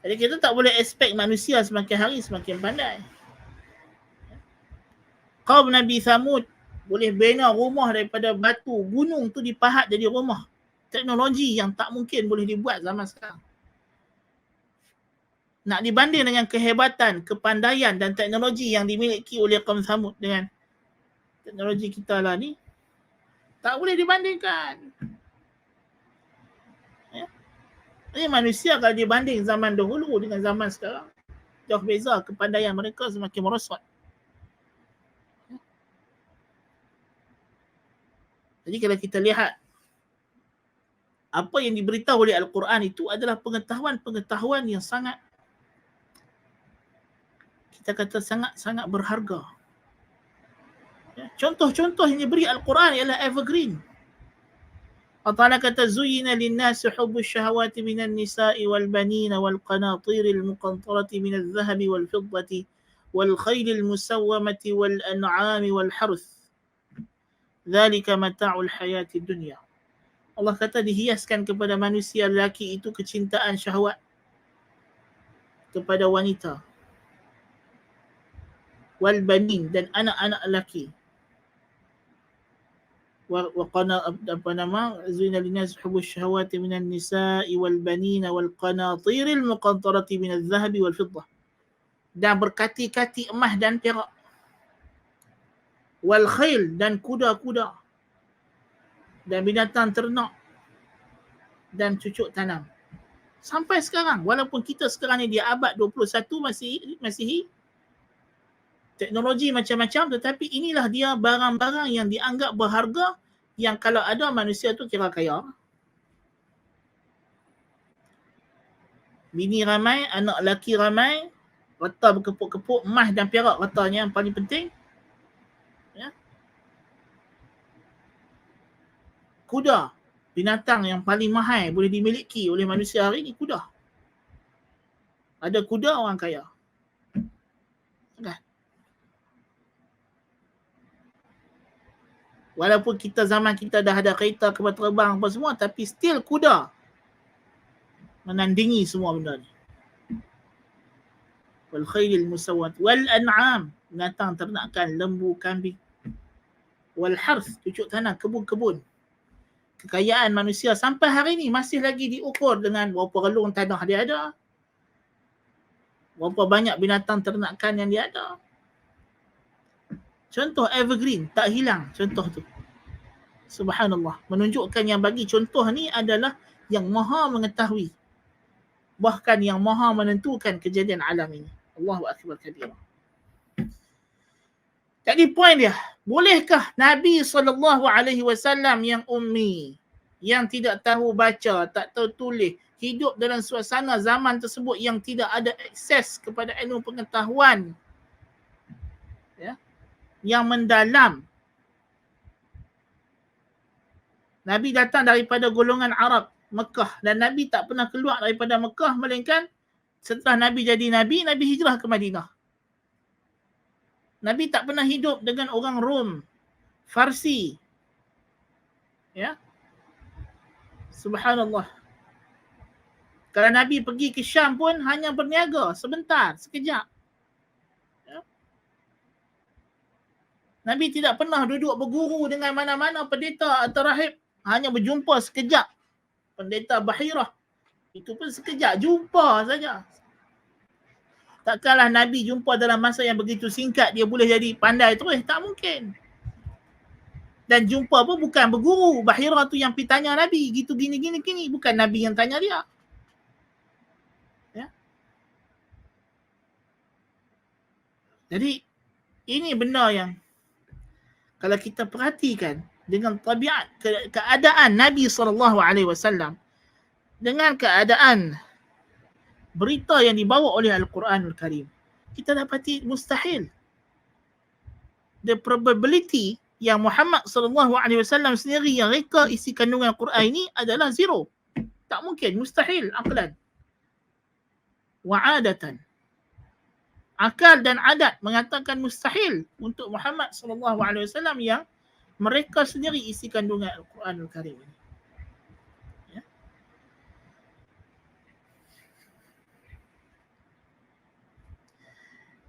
Jadi kita tak boleh expect manusia semakin hari semakin pandai. Kaum Nabi Thamud boleh bina rumah daripada batu gunung tu dipahat jadi rumah. Teknologi yang tak mungkin boleh dibuat zaman sekarang. Nak dibanding dengan kehebatan, kepandaian dan teknologi yang dimiliki oleh kaum Thamud dengan teknologi kita lah ni, tak boleh dibandingkan. Ya. Ini manusia kalau dibanding zaman dahulu dengan zaman sekarang, jauh beza, kepandaian mereka semakin merosot. Ya. Jadi kalau kita lihat apa yang diberitahu oleh Al-Quran itu adalah pengetahuan-pengetahuan yang sangat, kita kata sangat-sangat berharga. Ya. Contoh-contoh yang diberi Al-Quran ialah evergreen. Allah Ta'ala kata, Zuyina linnasi hubbu syahawati minan nisa'i wal banina wal qanatiril muqantarati minal zahabi wal fiddati wal khaylil musawwamati wal an'ami wal harth. Dhalika mata'ul hayati dunya. Allah kata dihiaskan kepada manusia lelaki itu kecintaan syahwat kepada wanita. Wal banin, dan anak-anak lelaki. Wa qana apa nama zina linas hubbu syahawati minan nisa'i wal banina wal qanatiril muqantarati minaz zahabi wal fiddah, dan berkati-kati emas dan perak. Wal khayl, dan kuda-kuda dan binatang ternak dan cucuk tanam. Sampai sekarang, walaupun kita sekarang ni di abad 21 Masihi, teknologi macam-macam, tetapi inilah dia barang-barang yang dianggap berharga, yang kalau ada manusia tu kira kaya. Bini ramai, anak lelaki ramai, rata berkepuk-kepuk, emas dan perak ratanya yang paling penting. Ya. Kuda, binatang yang paling mahal boleh dimiliki oleh manusia hari ini, kuda. Ada kuda, orang kaya. Kan? Walaupun zaman kita dah ada kereta, kapal terbang apa semua, tapi still kuda menandingi semua benda ni. Wal khaylil musawwat wal an'am, binatang ternakan, lembu, kambing. Wal harth, cucuk tanah, kebun-kebun. Kekayaan manusia sampai hari ni masih lagi diukur dengan berapa relung tanah dia ada, berapa banyak binatang ternakan yang dia ada. Contoh evergreen, tak hilang contoh tu. Subhanallah. Menunjukkan yang bagi contoh ni adalah yang maha mengetahui. Bahkan yang maha menentukan kejadian alam ini. Allahu akbar kabira. Jadi poin dia, bolehkah Nabi SAW yang ummi, yang tidak tahu baca, tak tahu tulis, hidup dalam suasana zaman tersebut yang tidak ada akses kepada ilmu pengetahuan ya, yang mendalam. Nabi datang daripada golongan Arab, Mekah, dan Nabi tak pernah keluar daripada Mekah melainkan setelah Nabi jadi Nabi, Nabi hijrah ke Madinah. Nabi tak pernah hidup dengan orang Rom, Farsi. Ya. Subhanallah. Kalau Nabi pergi ke Syam pun hanya berniaga sebentar, sekejap. Ya. Nabi tidak pernah duduk berguru dengan mana-mana pendeta atau rahib. Hanya berjumpa sekejap. Pendeta Bahirah. Itu pun sekejap. Jumpa saja. Takkanlah Nabi jumpa dalam masa yang begitu singkat dia boleh jadi pandai terus. Tak mungkin. Dan jumpa pun bukan berguru. Bahirah tu yang pergi tanya Nabi. Gitu gini. Bukan Nabi yang tanya dia. Ya. Jadi ini benda yang kalau kita perhatikan dengan tabiat keadaan Nabi SAW dengan keadaan berita yang dibawa oleh Al-Quranul Karim, kita dapati mustahil. The probability yang Muhammad SAW sendiri yang reka isi kandungan Al-Quran ini adalah zero. Tak mungkin, mustahil aqlan. Wa'adatan. Akal dan adat mengatakan mustahil untuk Muhammad SAW yang mereka sendiri isi kandungan Al-Quranul Karim ini. Ya.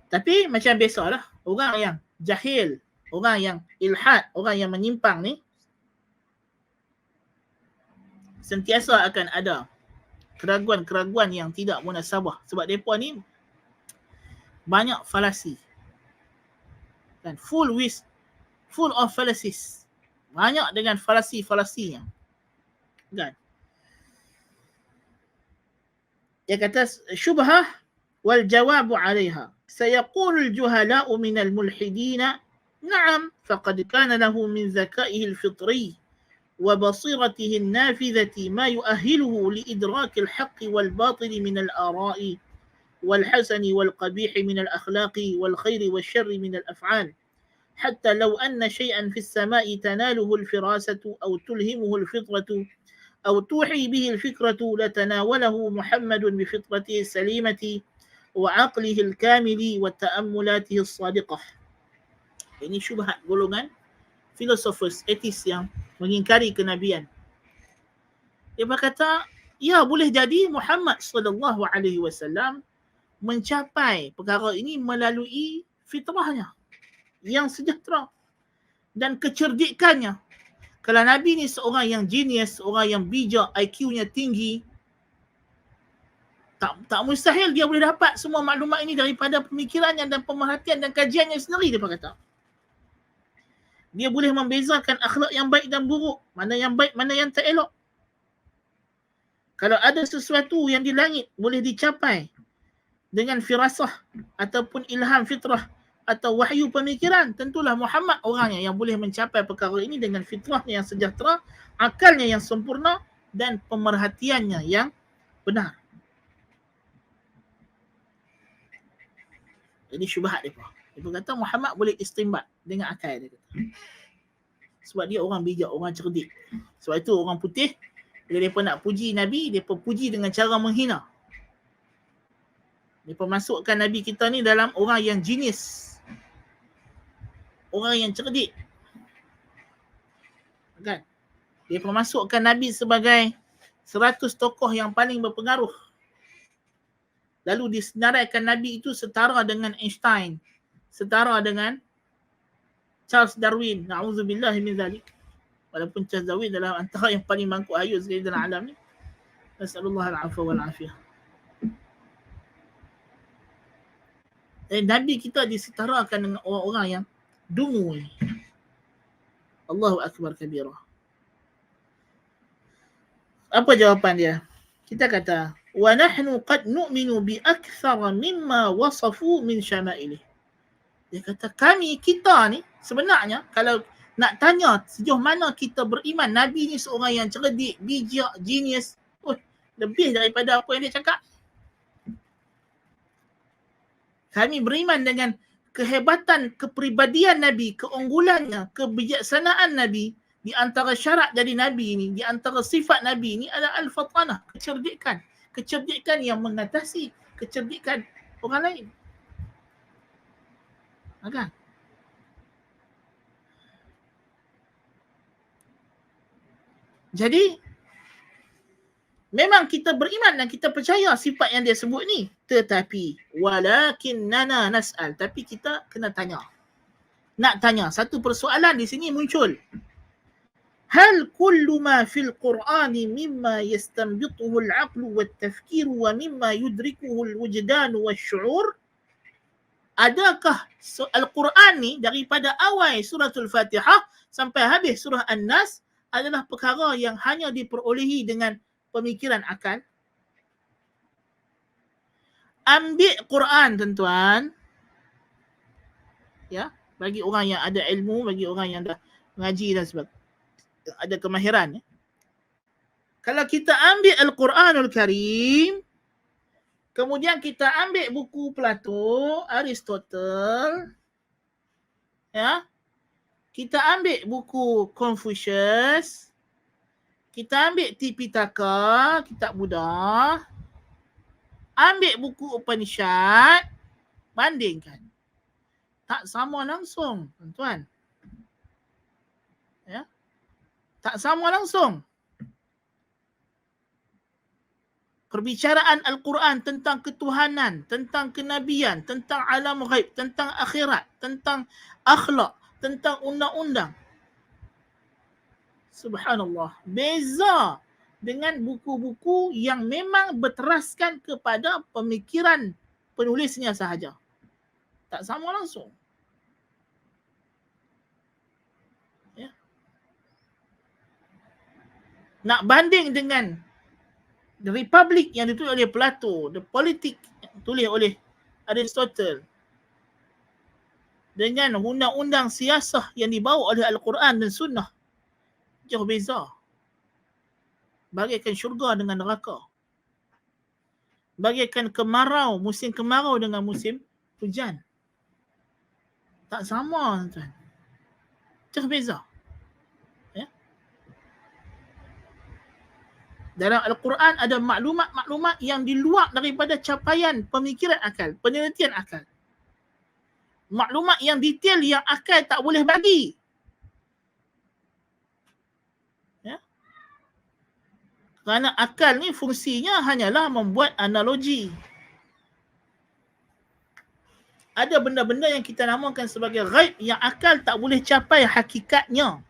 Tapi macam biasalah, orang yang jahil, orang yang ilhad, orang yang menyimpang ni sentiasa akan ada keraguan-keraguan yang tidak munasabah. Sebab mereka ni banyak falasi dan full of fallacies. Banyak dengan falasi-falasinya. Kan? Dia kata syubhah wal jawabu 'alayha. Sayaqulu al-juhala'u min al-mulhidin na'am faqad kana lahu min zaka'ihi al-fitri wa basiratihi an-nafidhati ma yu'ahhiluhu li idraki al-haqqi wal batili min al-ara'i wal hasani wal qabihi min al-akhlaqi wal khairi wal sharri min al-af'al. حتى لو أن شيئا في السماء تناله الفراسة أو تلهمه الفطرة أو توحي به الفكرة لتناوله محمد بفطرته السليمة وعقله الكامل وتأملاته الصادقة. Ini syubhat golongan philosophers, atheist yang mengingkari kenabian. Dia berkata, ya boleh jadi Muhammad SAW mencapai perkara ini melalui fitrahnya yang sejahtera dan kecerdikannya. Kalau Nabi ni seorang yang genius, orang yang bijak, IQ-nya tinggi, tak mustahil dia boleh dapat semua maklumat ini daripada pemikirannya dan pemerhatian dan kajiannya sendiri, dia berkata. Dia boleh membezakan akhlak yang baik dan buruk, mana yang baik, mana yang tak elok. Kalau ada sesuatu yang di langit boleh dicapai dengan firasah ataupun ilham fitrah atau wahyu pemikiran, tentulah Muhammad orangnya yang boleh mencapai perkara ini dengan fitrahnya yang sejahtera, akalnya yang sempurna dan pemerhatiannya yang benar. Jadi syubhat dia. Dia kata Muhammad boleh istinbat dengan akal dia kata. Sebab dia orang bijak, orang cerdik. Sebab itu orang putih bila mereka nak puji Nabi, mereka puji dengan cara menghina. Mereka masukkan Nabi kita ni dalam orang yang genius, orang yang cerdik. Kan? Dia memasukkan Nabi sebagai 100 tokoh yang paling berpengaruh. Lalu disenaraikan Nabi itu setara dengan Einstein, setara dengan Charles Darwin. Na'udzubillah min zalik. Walaupun Charles Darwin adalah antara yang paling mangkuk ayat sekali dalam alam ni. Nasallallahu al-afwa wal afiyah. Nabi kita disetarakan dengan orang-orang yang dungu ni. Allahu akbar kabira. Apa jawapan dia? Kita kata, wa nahnu qad nu'minu bi akthara mimma wasafu min syama'ilih. Dia kata kita ni sebenarnya kalau nak tanya sejauh mana kita beriman Nabi ni seorang yang cerdik, bijak, genius, lebih daripada apa yang dia cakap. Kami beriman dengan kehebatan kepribadian Nabi, keunggulannya, kebijaksanaan Nabi. Di antara syarat jadi Nabi ini, di antara sifat Nabi ini adalah al-fatanah, kecerdikan. Kecerdikan yang mengatasi kecerdikan orang lain. Kan? Jadi, memang kita beriman dan kita percaya sifat yang dia sebut ni. Tetapi, walakinnana nas'al. Tapi kita kena tanya. Nak tanya. Satu persoalan di sini muncul. Hal kullu ma fil Qur'ani mimma yastanbituhu al-aqlu wat-tafkiru wa mimma yudrikuhu al-wujdanu wasyu'ur? Adakah Al-Quran ni daripada awal suratul Fatihah sampai habis surah An-Nas adalah perkara yang hanya diperolehi dengan pemikiran akal? Ambil Quran, tuan-tuan. Ya, bagi orang yang ada ilmu, bagi orang yang dah mengaji dan sebagainya, ada kemahiran. Ya. Kalau kita ambil Al-Quranul Karim, kemudian kita ambil buku Plato, Aristotle, ya, kita ambil buku Confucius, kita ambil Tipitaka, kitab Buddha, ambil buku Upanishad, bandingkan. Tak sama langsung, tuan-tuan. Ya. Tak sama langsung. Perbicaraan Al-Quran tentang ketuhanan, tentang kenabian, tentang alam ghaib, tentang akhirat, tentang akhlak, tentang undang-undang. Subhanallah. Beza dengan buku-buku yang memang berteraskan kepada pemikiran penulisnya sahaja. Tak sama langsung. Ya. Nak banding dengan The Republic yang ditulis oleh Plato, The Politics yang ditulis oleh Aristotle, dengan undang-undang siasah yang dibawa oleh Al-Quran dan Sunnah, jauh beza. Bagaikan syurga dengan neraka. Bagaikan kemarau, musim kemarau dengan musim hujan. Tak sama, tuan. Jauh beza. Ya? Dalam Al-Quran ada maklumat-maklumat yang di luar daripada capaian pemikiran akal, penelitian akal. Maklumat yang detail yang akal tak boleh bagi. Ya? Kerana akal ni fungsinya hanyalah membuat analogi. Ada benda-benda yang kita namakan sebagai ghaib yang akal tak boleh capai hakikatnya.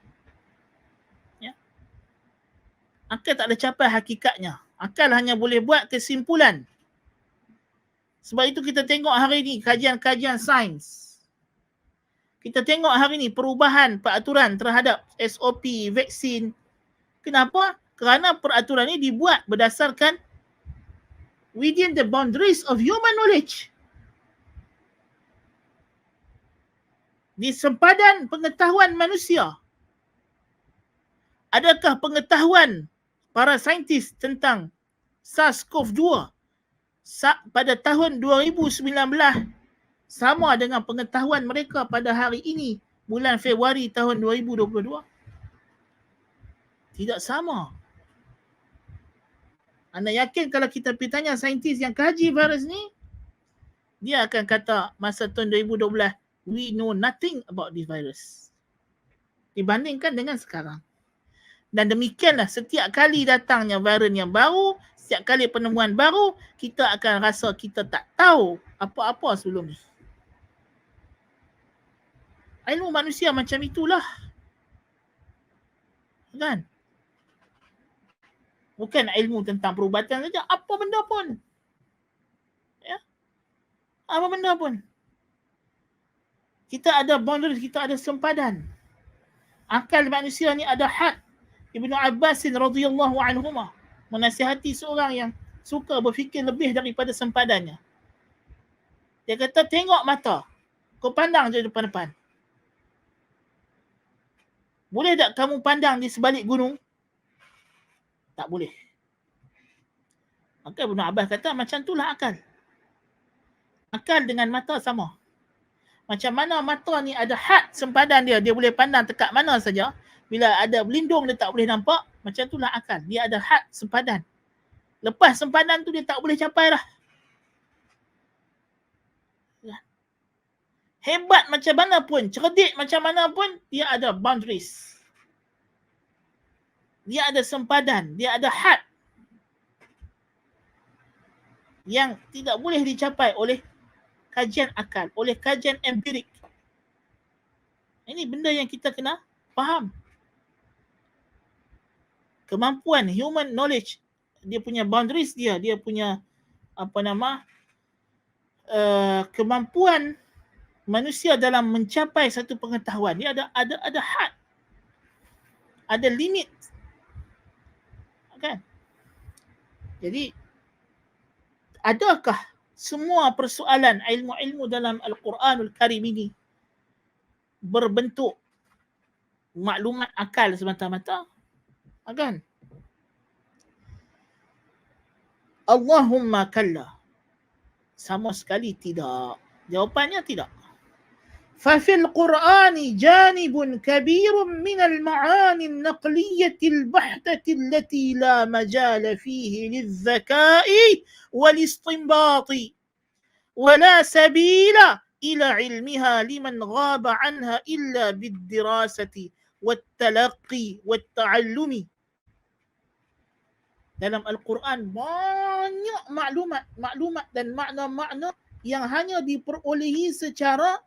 Ya? Akal tak boleh capai hakikatnya. Akal hanya boleh buat kesimpulan. Sebab itu kita tengok hari ni kajian-kajian sains. Kita tengok hari ni perubahan peraturan terhadap SOP vaksin. Kenapa? Kerana peraturan ini dibuat berdasarkan within the boundaries of human knowledge. Di sempadan pengetahuan manusia. Adakah pengetahuan para saintis tentang SARS-CoV-2 pada tahun 2019 sama dengan pengetahuan mereka pada hari ini, bulan Februari tahun 2022? Tidak sama. Anda yakin kalau kita pergi tanya saintis yang kaji virus ni, dia akan kata masa tahun 2012, we know nothing about this virus. Dibandingkan dengan sekarang. Dan demikianlah setiap kali datangnya varian yang baru, setiap kali penemuan baru, kita akan rasa kita tak tahu apa-apa sebelum ni. Ilmu manusia macam itulah. Kan? Bukan ilmu tentang perubatan saja, apa benda pun. Ya? Apa benda pun. Kita ada boundaries, kita ada sempadan. Akal manusia ni ada had. Ibnu Abbas radhiyallahu anhuma menasihati seorang yang suka berfikir lebih daripada sempadannya. Dia kata, tengok mata. Kau pandang je depan-depan. Boleh tak kamu pandang di sebalik gunung? Tak boleh. Maka Ibn Abbas kata macam itulah akal. Akal dengan mata sama. Macam mana mata ni ada had sempadan dia, dia boleh pandang dekat mana saja. Bila ada berlindung dia tak boleh nampak, macam itulah akal. Dia ada had sempadan. Lepas sempadan tu dia tak boleh capai dah. Hebat macam mana pun, cerdik macam mana pun, dia ada boundaries. Dia ada sempadan, dia ada had yang tidak boleh dicapai oleh kajian akal, oleh kajian empirik. Ini benda yang kita kena faham. Kemampuan human knowledge, dia punya boundaries dia punya kemampuan manusia dalam mencapai satu pengetahuan, dia ada had, ada limit. Kan? Jadi adakah semua persoalan ilmu-ilmu dalam Al-Quranul Karim ini berbentuk maklumat akal semata-mata? Kan? Allahumma kalla. Sama sekali tidak. Jawapannya tidak. ففي القرآن جانب كبير من المعاني النقلية البحتة التي لا مجال فيه للذكاء والاستنباط ولا سبيل إلى علمها لمن غاب عنها إلا بالدراسة والتلقي والتعلم. Dalam Al-Quran banyak maklumat dan makna-makna yang hanya diperolehi secara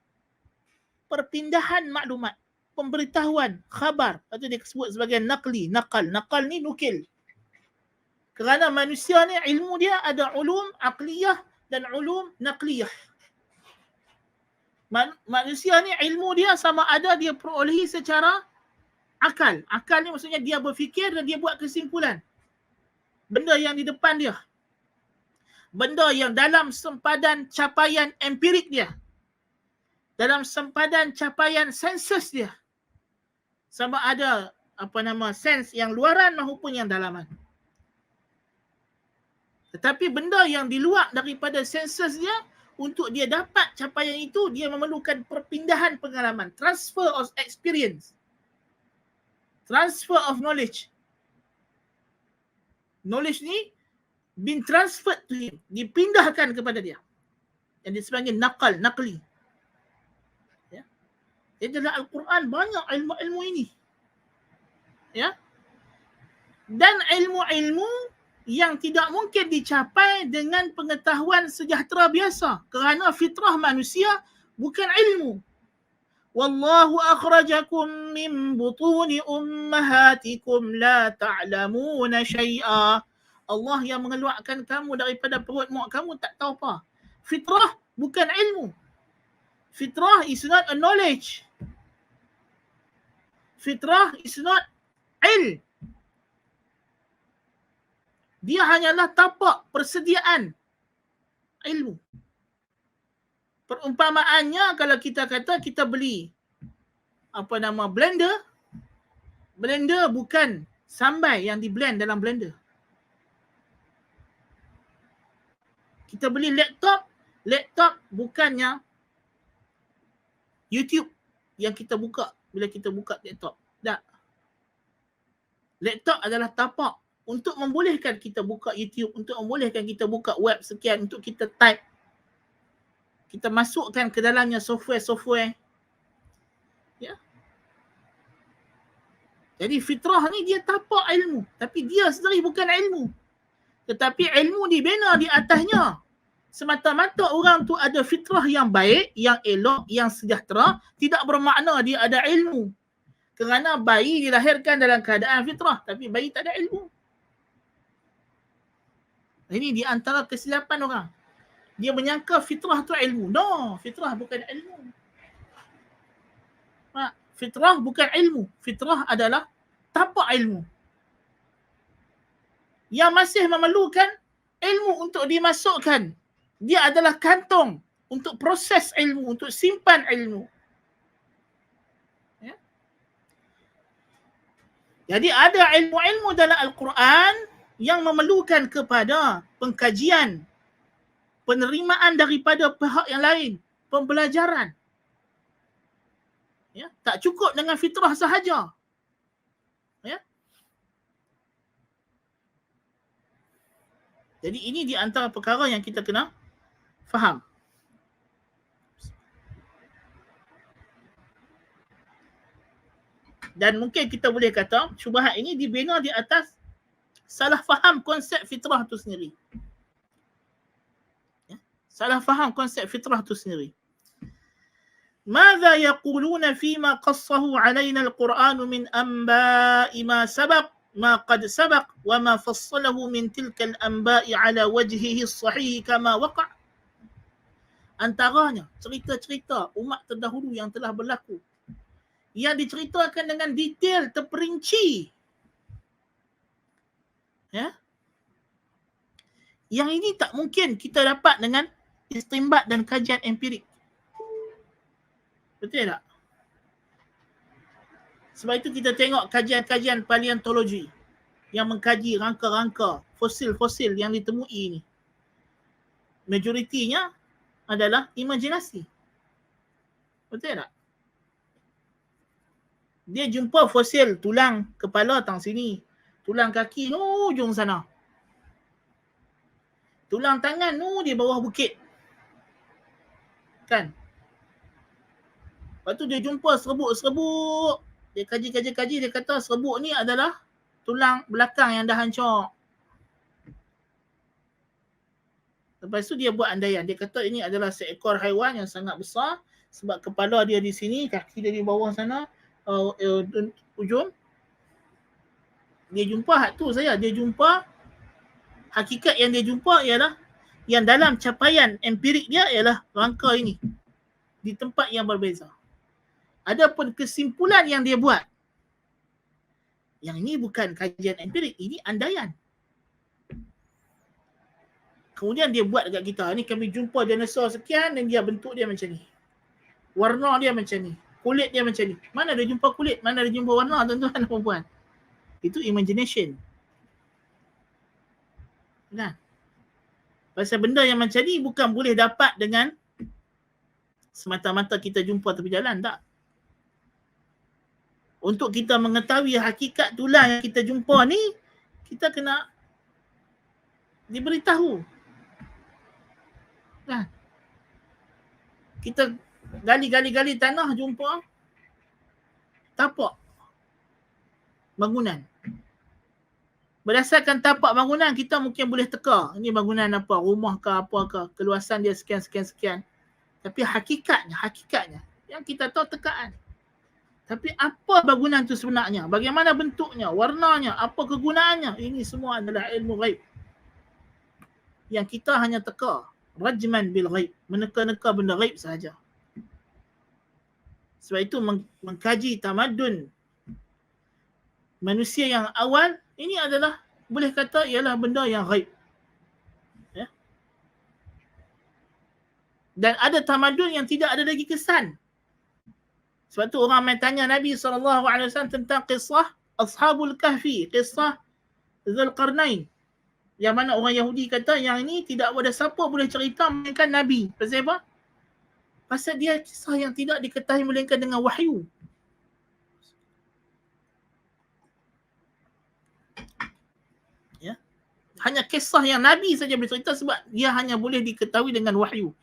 perpindahan maklumat, pemberitahuan, khabar. Atau dia sebut sebagai naqli, naqal. Naqal ni nukil. Kerana manusia ni ilmu dia ada ulum aqliyah dan ulum naqliyah. Manusia ni ilmu dia sama ada dia perolehi secara akal. Akal ni maksudnya dia berfikir dan dia buat kesimpulan. Benda yang di depan dia. Benda yang dalam sempadan capaian empirik dia. Dalam sempadan capaian sensus dia. Sama ada sense yang luaran maupun yang dalaman. Tetapi benda yang di luar daripada sensus dia, untuk dia dapat capaian itu, dia memerlukan perpindahan pengalaman, transfer of experience, transfer of knowledge. Knowledge ni been transferred to him, dipindahkan kepada dia. Yang disebut naqal, naqli. Ya. Jadi dalam Al-Quran banyak ilmu-ilmu ini. Ya. Dan ilmu-ilmu yang tidak mungkin dicapai dengan pengetahuan sejahtera biasa, kerana fitrah manusia bukan ilmu. Wallahu akhrajakum min butuni ummahatikum la ta'lamuna syai'a. Allah yang mengeluarkan kamu daripada perut mak kamu tak tahu apa. Fitrah bukan ilmu. Fitrah is not a knowledge. Fitrah is not ilm. Dia hanyalah tapak persediaan ilmu. Perumpamaannya kalau kita kata kita beli blender. Blender bukan sambai yang di blend dalam blender. Kita beli laptop bukannya YouTube yang kita buka bila kita buka laptop. Tak. Laptop adalah tapak untuk membolehkan kita buka YouTube, untuk membolehkan kita buka web sekian, untuk kita type. Kita masukkan ke dalamnya software. Ya. Jadi fitrah ni dia tapak ilmu, tapi dia sendiri bukan ilmu. Tetapi ilmu dibina di atasnya. Semata-mata orang tu ada fitrah yang baik, yang elok, yang sejahtera, tidak bermakna dia ada ilmu. Kerana bayi dilahirkan dalam keadaan fitrah, tapi bayi tak ada ilmu. Ini di antara kesilapan orang. Dia menyangka fitrah tu ilmu. No, fitrah bukan ilmu. Fitrah bukan ilmu. Fitrah adalah tapak ilmu. Yang masih memerlukan ilmu untuk dimasukkan. Dia adalah kantong untuk proses ilmu, untuk simpan ilmu. Jadi ada ilmu-ilmu dalam Al-Quran yang memerlukan kepada pengkajian, penerimaan daripada pihak yang lain, pembelajaran. Ya, tak cukup dengan fitrah sahaja. Ya. Jadi ini di antara perkara yang kita kena faham. Dan mungkin kita boleh kata syubhat ini dibina di atas salah faham konsep fitrah itu sendiri. Ya. Salah faham konsep fitrah itu sendiri. ماذا يقولون فيما قصه علينا القرآن من أنباء ما سبق ما قد سبق وما فصله من تلك الأنباء على وجهه الصحيح كما وقع. Antaranya cerita-cerita umat terdahulu yang telah berlaku yang diceritakan dengan detail terperinci. Ya. Yang ini tak mungkin kita dapat dengan istinbat dan kajian empirik. Betul tak? Sebab itu kita tengok kajian-kajian paleontologi yang mengkaji rangka-rangka fosil-fosil yang ditemui ini. Majoritinya adalah imajinasi. Betul tak? Dia jumpa fosil tulang kepala tang sini, tulang kaki ujung sana. Tulang tangan di bawah bukit. Kan? Lepas tu dia jumpa serbuk-serbuk. Dia kaji, dia kata serbuk ni adalah tulang belakang yang dah hancur. Lepas tu dia buat andaian. Dia kata ini adalah seekor haiwan yang sangat besar sebab kepala dia di sini, kaki dia di bawah sana, ujung. Dia jumpa hak tu saya. Dia jumpa hakikat yang dia jumpa ialah yang dalam capaian empirik dia ialah rangka ini di tempat yang berbeza. Adapun kesimpulan yang dia buat, yang ini bukan kajian empirik, ini andaian. Kemudian dia buat dekat kita, ni kami jumpa dinosaur sekian dan dia bentuk dia macam ni. Warna dia macam ni. Kulit dia macam ni. Mana dia jumpa kulit, mana dia jumpa warna, tuan-tuan dan puan-puan. Itu imagination. Kan? Pasal benda yang macam ni bukan boleh dapat dengan semata-mata kita jumpa tepi jalan, tak. Untuk kita mengetahui hakikat tulang yang kita jumpa ni, kita kena diberitahu. Kan? Kita gali tanah jumpa tapak bangunan. Berdasarkan tapak bangunan, kita mungkin boleh teka. Ini bangunan apa? Rumah ke apa ke? Keluasan dia sekian. Tapi hakikatnya yang kita tahu tekaan. Tapi apa bangunan itu sebenarnya? Bagaimana bentuknya? Warnanya? Apa kegunaannya? Ini semua adalah ilmu ghaib. Yang kita hanya teka. Rajman bil ghaib. Meneka-neka benda ghaib sahaja. Sebab itu mengkaji tamadun manusia yang awal, ini adalah boleh kata ialah benda yang ghaib. Ya? Dan ada tamadun yang tidak ada lagi kesan. Sebab tu orang main tanya Nabi SAW tentang kisah Ashabul Kahfi, kisah Zulqarnain. Yang mana orang Yahudi kata yang ini tidak ada siapa boleh cerita melainkan Nabi. Pasal apa? Pasal dia kisah yang tidak diketahui melainkan dengan wahyu. Ya. Hanya kisah yang Nabi saja boleh cerita sebab dia hanya boleh diketahui dengan wahyu.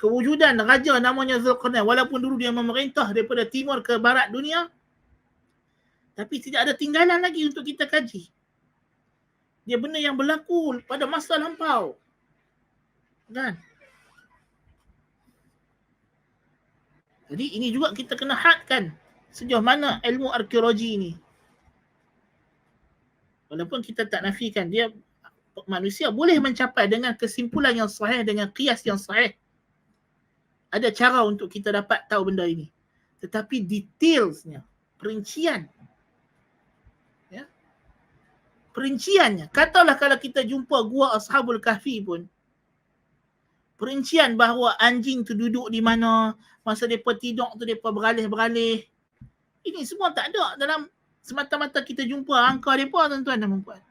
Kewujudan raja namanya Zulqarnain, walaupun dulu dia memerintah daripada timur ke barat dunia, tapi tidak ada tinggalan lagi untuk kita kaji. Dia benda yang berlaku pada masa lampau. Kan? Jadi ini juga kita kena hadkan sejauh mana ilmu arkeologi ini. Walaupun kita tak nafikan, dia manusia boleh mencapai dengan kesimpulan yang sahih, dengan qiyas yang sahih. Ada cara untuk kita dapat tahu benda ini. Tetapi detailsnya, perincian. Ya. Perinciannya. Katalah kalau kita jumpa gua Ashabul Kahfi pun, perincian bahawa anjing tu duduk di mana, masa mereka tidur tu mereka beralih-beralih. Ini semua tak ada dalam semata-mata kita jumpa angka mereka, tuan-tuan dan puan-puan.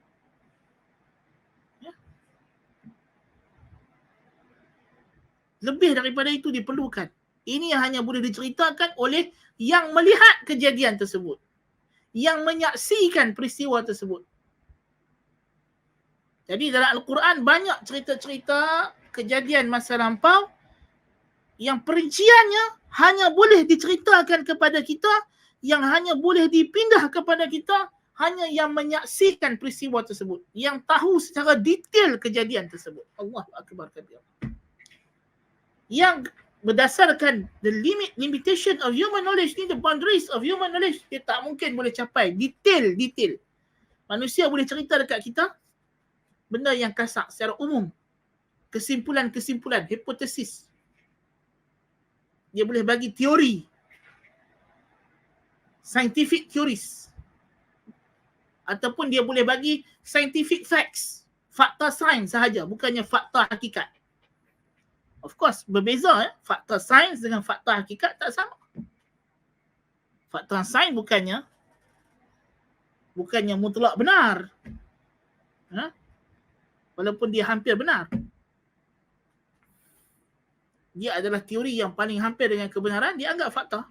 Lebih daripada itu diperlukan. Ini hanya boleh diceritakan oleh yang melihat kejadian tersebut, yang menyaksikan peristiwa tersebut. Jadi dalam Al-Quran banyak cerita-cerita kejadian masa lampau yang perinciannya hanya boleh diceritakan kepada kita, yang hanya boleh dipindah kepada kita, hanya yang menyaksikan peristiwa tersebut, yang tahu secara detail kejadian tersebut. Allahu Akbar kabir. Yang berdasarkan the limitation of human knowledge ni, the boundaries of human knowledge, dia tak mungkin boleh capai detail. Manusia boleh cerita dekat kita benda yang kasar secara umum, kesimpulan, hipotesis. Dia boleh bagi teori, scientific theories, ataupun dia boleh bagi scientific facts, fakta sains sahaja, bukannya fakta hakikat. Of course, berbeza. Fakta sains dengan fakta hakikat tak sama. Fakta sains bukannya mutlak benar. Walaupun dia hampir benar. Dia adalah teori yang paling hampir dengan kebenaran, dia anggap fakta.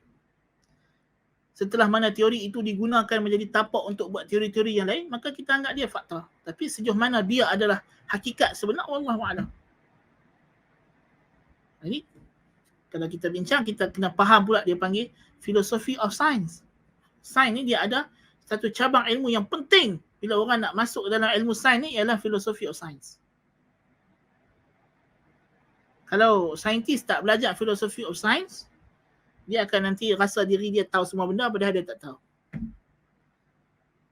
Setelah mana teori itu digunakan menjadi tapak untuk buat teori-teori yang lain, maka kita anggap dia fakta. Tapi sejauh mana dia adalah hakikat sebenar, wallahu a'lam. Jadi, kalau kita bincang, kita kena faham pula dia panggil philosophy of science. Sains ni dia ada satu cabang ilmu yang penting bila orang nak masuk dalam ilmu sains ni, ialah philosophy of science. Kalau saintis tak belajar philosophy of science, dia akan nanti rasa diri dia tahu semua benda padahal dia tak tahu.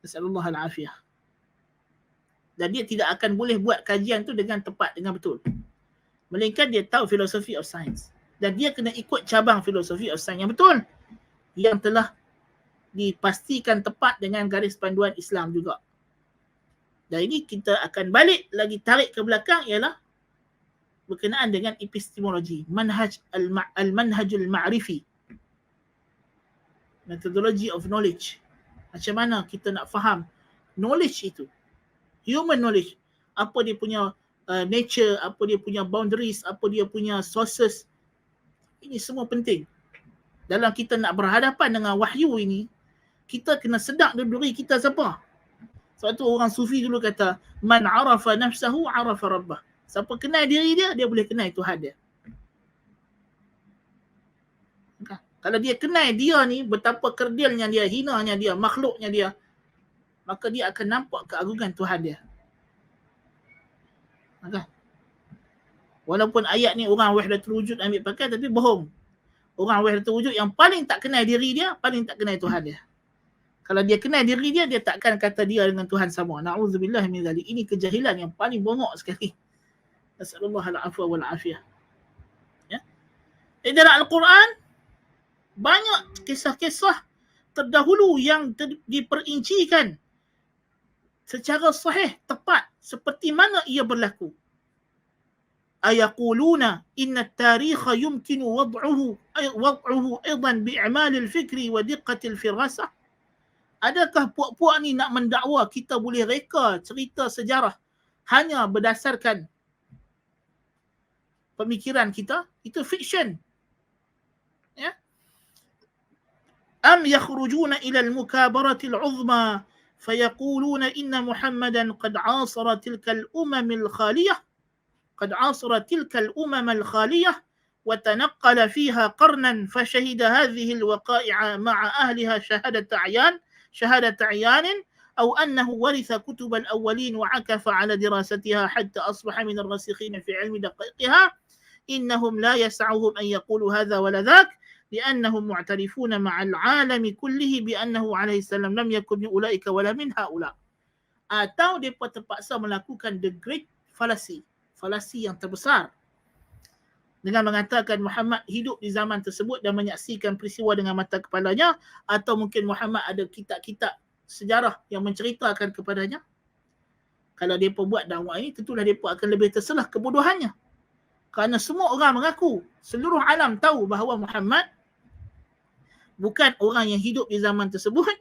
Nasallallahu al-afiyah. Dan dia tidak akan boleh buat kajian tu dengan tepat, dengan betul. Melainkan dia tahu philosophy of science. Dan dia kena ikut cabang philosophy of science yang betul, yang telah dipastikan tepat dengan garis panduan Islam juga. Dan ini kita akan balik lagi, tarik ke belakang, ialah berkenaan dengan epistemologi, al-manhajul ma'rifi, methodology of knowledge. Macam mana kita nak faham knowledge itu, human knowledge, apa dia punya nature, apa dia punya boundaries, apa dia punya sources. Ini semua penting. Dalam kita nak berhadapan dengan wahyu ini, kita kena sedar diri kita siapa. Sebab tu orang sufi dulu kata, man arafa nafsahu arafa rabbah. Siapa kenal diri dia, dia boleh kenal Tuhan dia. Kalau dia kenal dia ni, betapa kerdilnya dia, hinanya dia, makhluknya dia, maka dia akan nampak keagungan Tuhan dia. Walaupun ayat ni orang wahdatul wujud ambil pakai, tapi bohong. Orang wahdatul wujud yang paling tak kenal diri dia, paling tak kenal Tuhan dia. Kalau dia kenal diri dia, dia takkan kata dia dengan Tuhan sama. Na'udzubillah min zalik. Ini kejahilan yang paling bongok sekali. Nasallallahu al-afwa wal-afiyah. Ya. Dalam Al-Quran, banyak kisah-kisah terdahulu yang diperincikan secara sahih, tepat, seperti mana ia berlaku. Ayaquluna inna at-tarikha yumkinu wad'uhu aidan bi'amal al-fikri wa diqqat al-firasah. Adakah puak-puak ni nak mendakwa kita boleh reka cerita sejarah hanya berdasarkan pemikiran kita? Itu fiction. Ya. Am yakhrujuna ila al-mukabarati al-'uzma fayaquluna inna Muhammadan qad 'asara tilka al-umam al-khaliyah wa tanaqqala fiha qarnan fashahida hadhihi al-waqa'i'a ma'a ahliha شهادة عيان أو أنه ورث كتب الأولين وعكف على دراستها حتى أصبح من الراسخين في علم دقائقها إنهم لا يسعهم أن يقولوا هذا ولا ذاك لأنهم معترفون مع العالم كله بأنه عليه السلام لم يكن من أولئك ولا من هؤلاء. Atau mereka terpaksa melakukan the great fallacy yang terbesar, dengan mengatakan Muhammad hidup di zaman tersebut dan menyaksikan peristiwa dengan mata kepalanya, atau mungkin Muhammad ada kitab-kitab sejarah yang menceritakan kepadanya. Kalau mereka buat dakwah ini, tentulah mereka akan lebih terselah kebodohannya. Kerana semua orang mengaku, seluruh alam tahu bahawa Muhammad bukan orang yang hidup di zaman tersebut,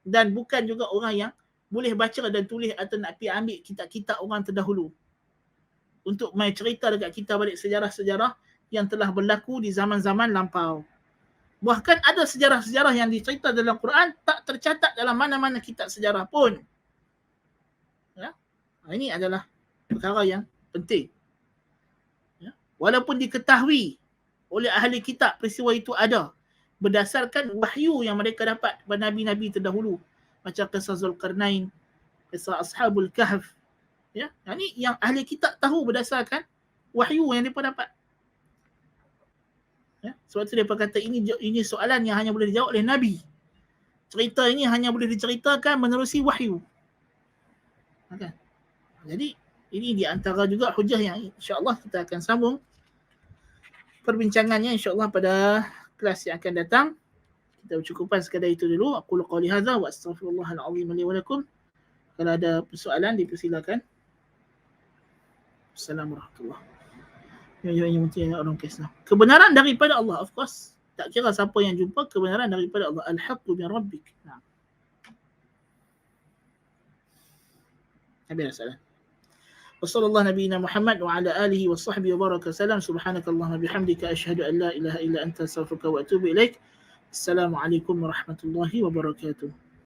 dan bukan juga orang yang boleh baca dan tulis atau nak pergi ambil kitab-kitab orang terdahulu untuk main cerita dekat kita balik sejarah-sejarah yang telah berlaku di zaman-zaman lampau. Bahkan ada sejarah-sejarah yang dicerita dalam Quran tak tercatat dalam mana-mana kitab sejarah pun. Ya? Ini adalah perkara yang penting. Ya? Walaupun diketahui oleh ahli kitab peristiwa itu ada berdasarkan wahyu yang mereka dapat pada nabi-nabi terdahulu, macam kisah Zulkarnain, kisah Ashabul Kahf. Ya, ini yang ahli kitab tahu berdasarkan wahyu yang mereka dapat. Ya, sebab itu mereka kata ini soalan yang hanya boleh dijawab oleh nabi. Cerita ini hanya boleh diceritakan menerusi wahyu. Okay. Jadi ini di antara juga hujah yang insya-Allah kita akan sambung perbincangannya insya-Allah pada kelas yang akan datang. Kita bercukupkan sekadar itu dulu. Aku qouli hadza wa astaghfirullahal azim li wa lakum. Kalau ada persoalan dipersilakan. Assalamualaikum warahmatullahi wabarakatuh. Kebenaran daripada Allah, of course. Tak kira siapa yang jumpa, kebenaran daripada Allah. Al-haqqu min rabbik. Nah. Habis salam. Wassallallahu nabiyina Muhammad wa ala alihi wa sahbihi wa baraka salam. Subhanakallahumma bihamdika asyhadu an la ilaha illa anta astaghfiruka wa atubu ilaik. Assalamualaikum warahmatullahi wabarakatuh.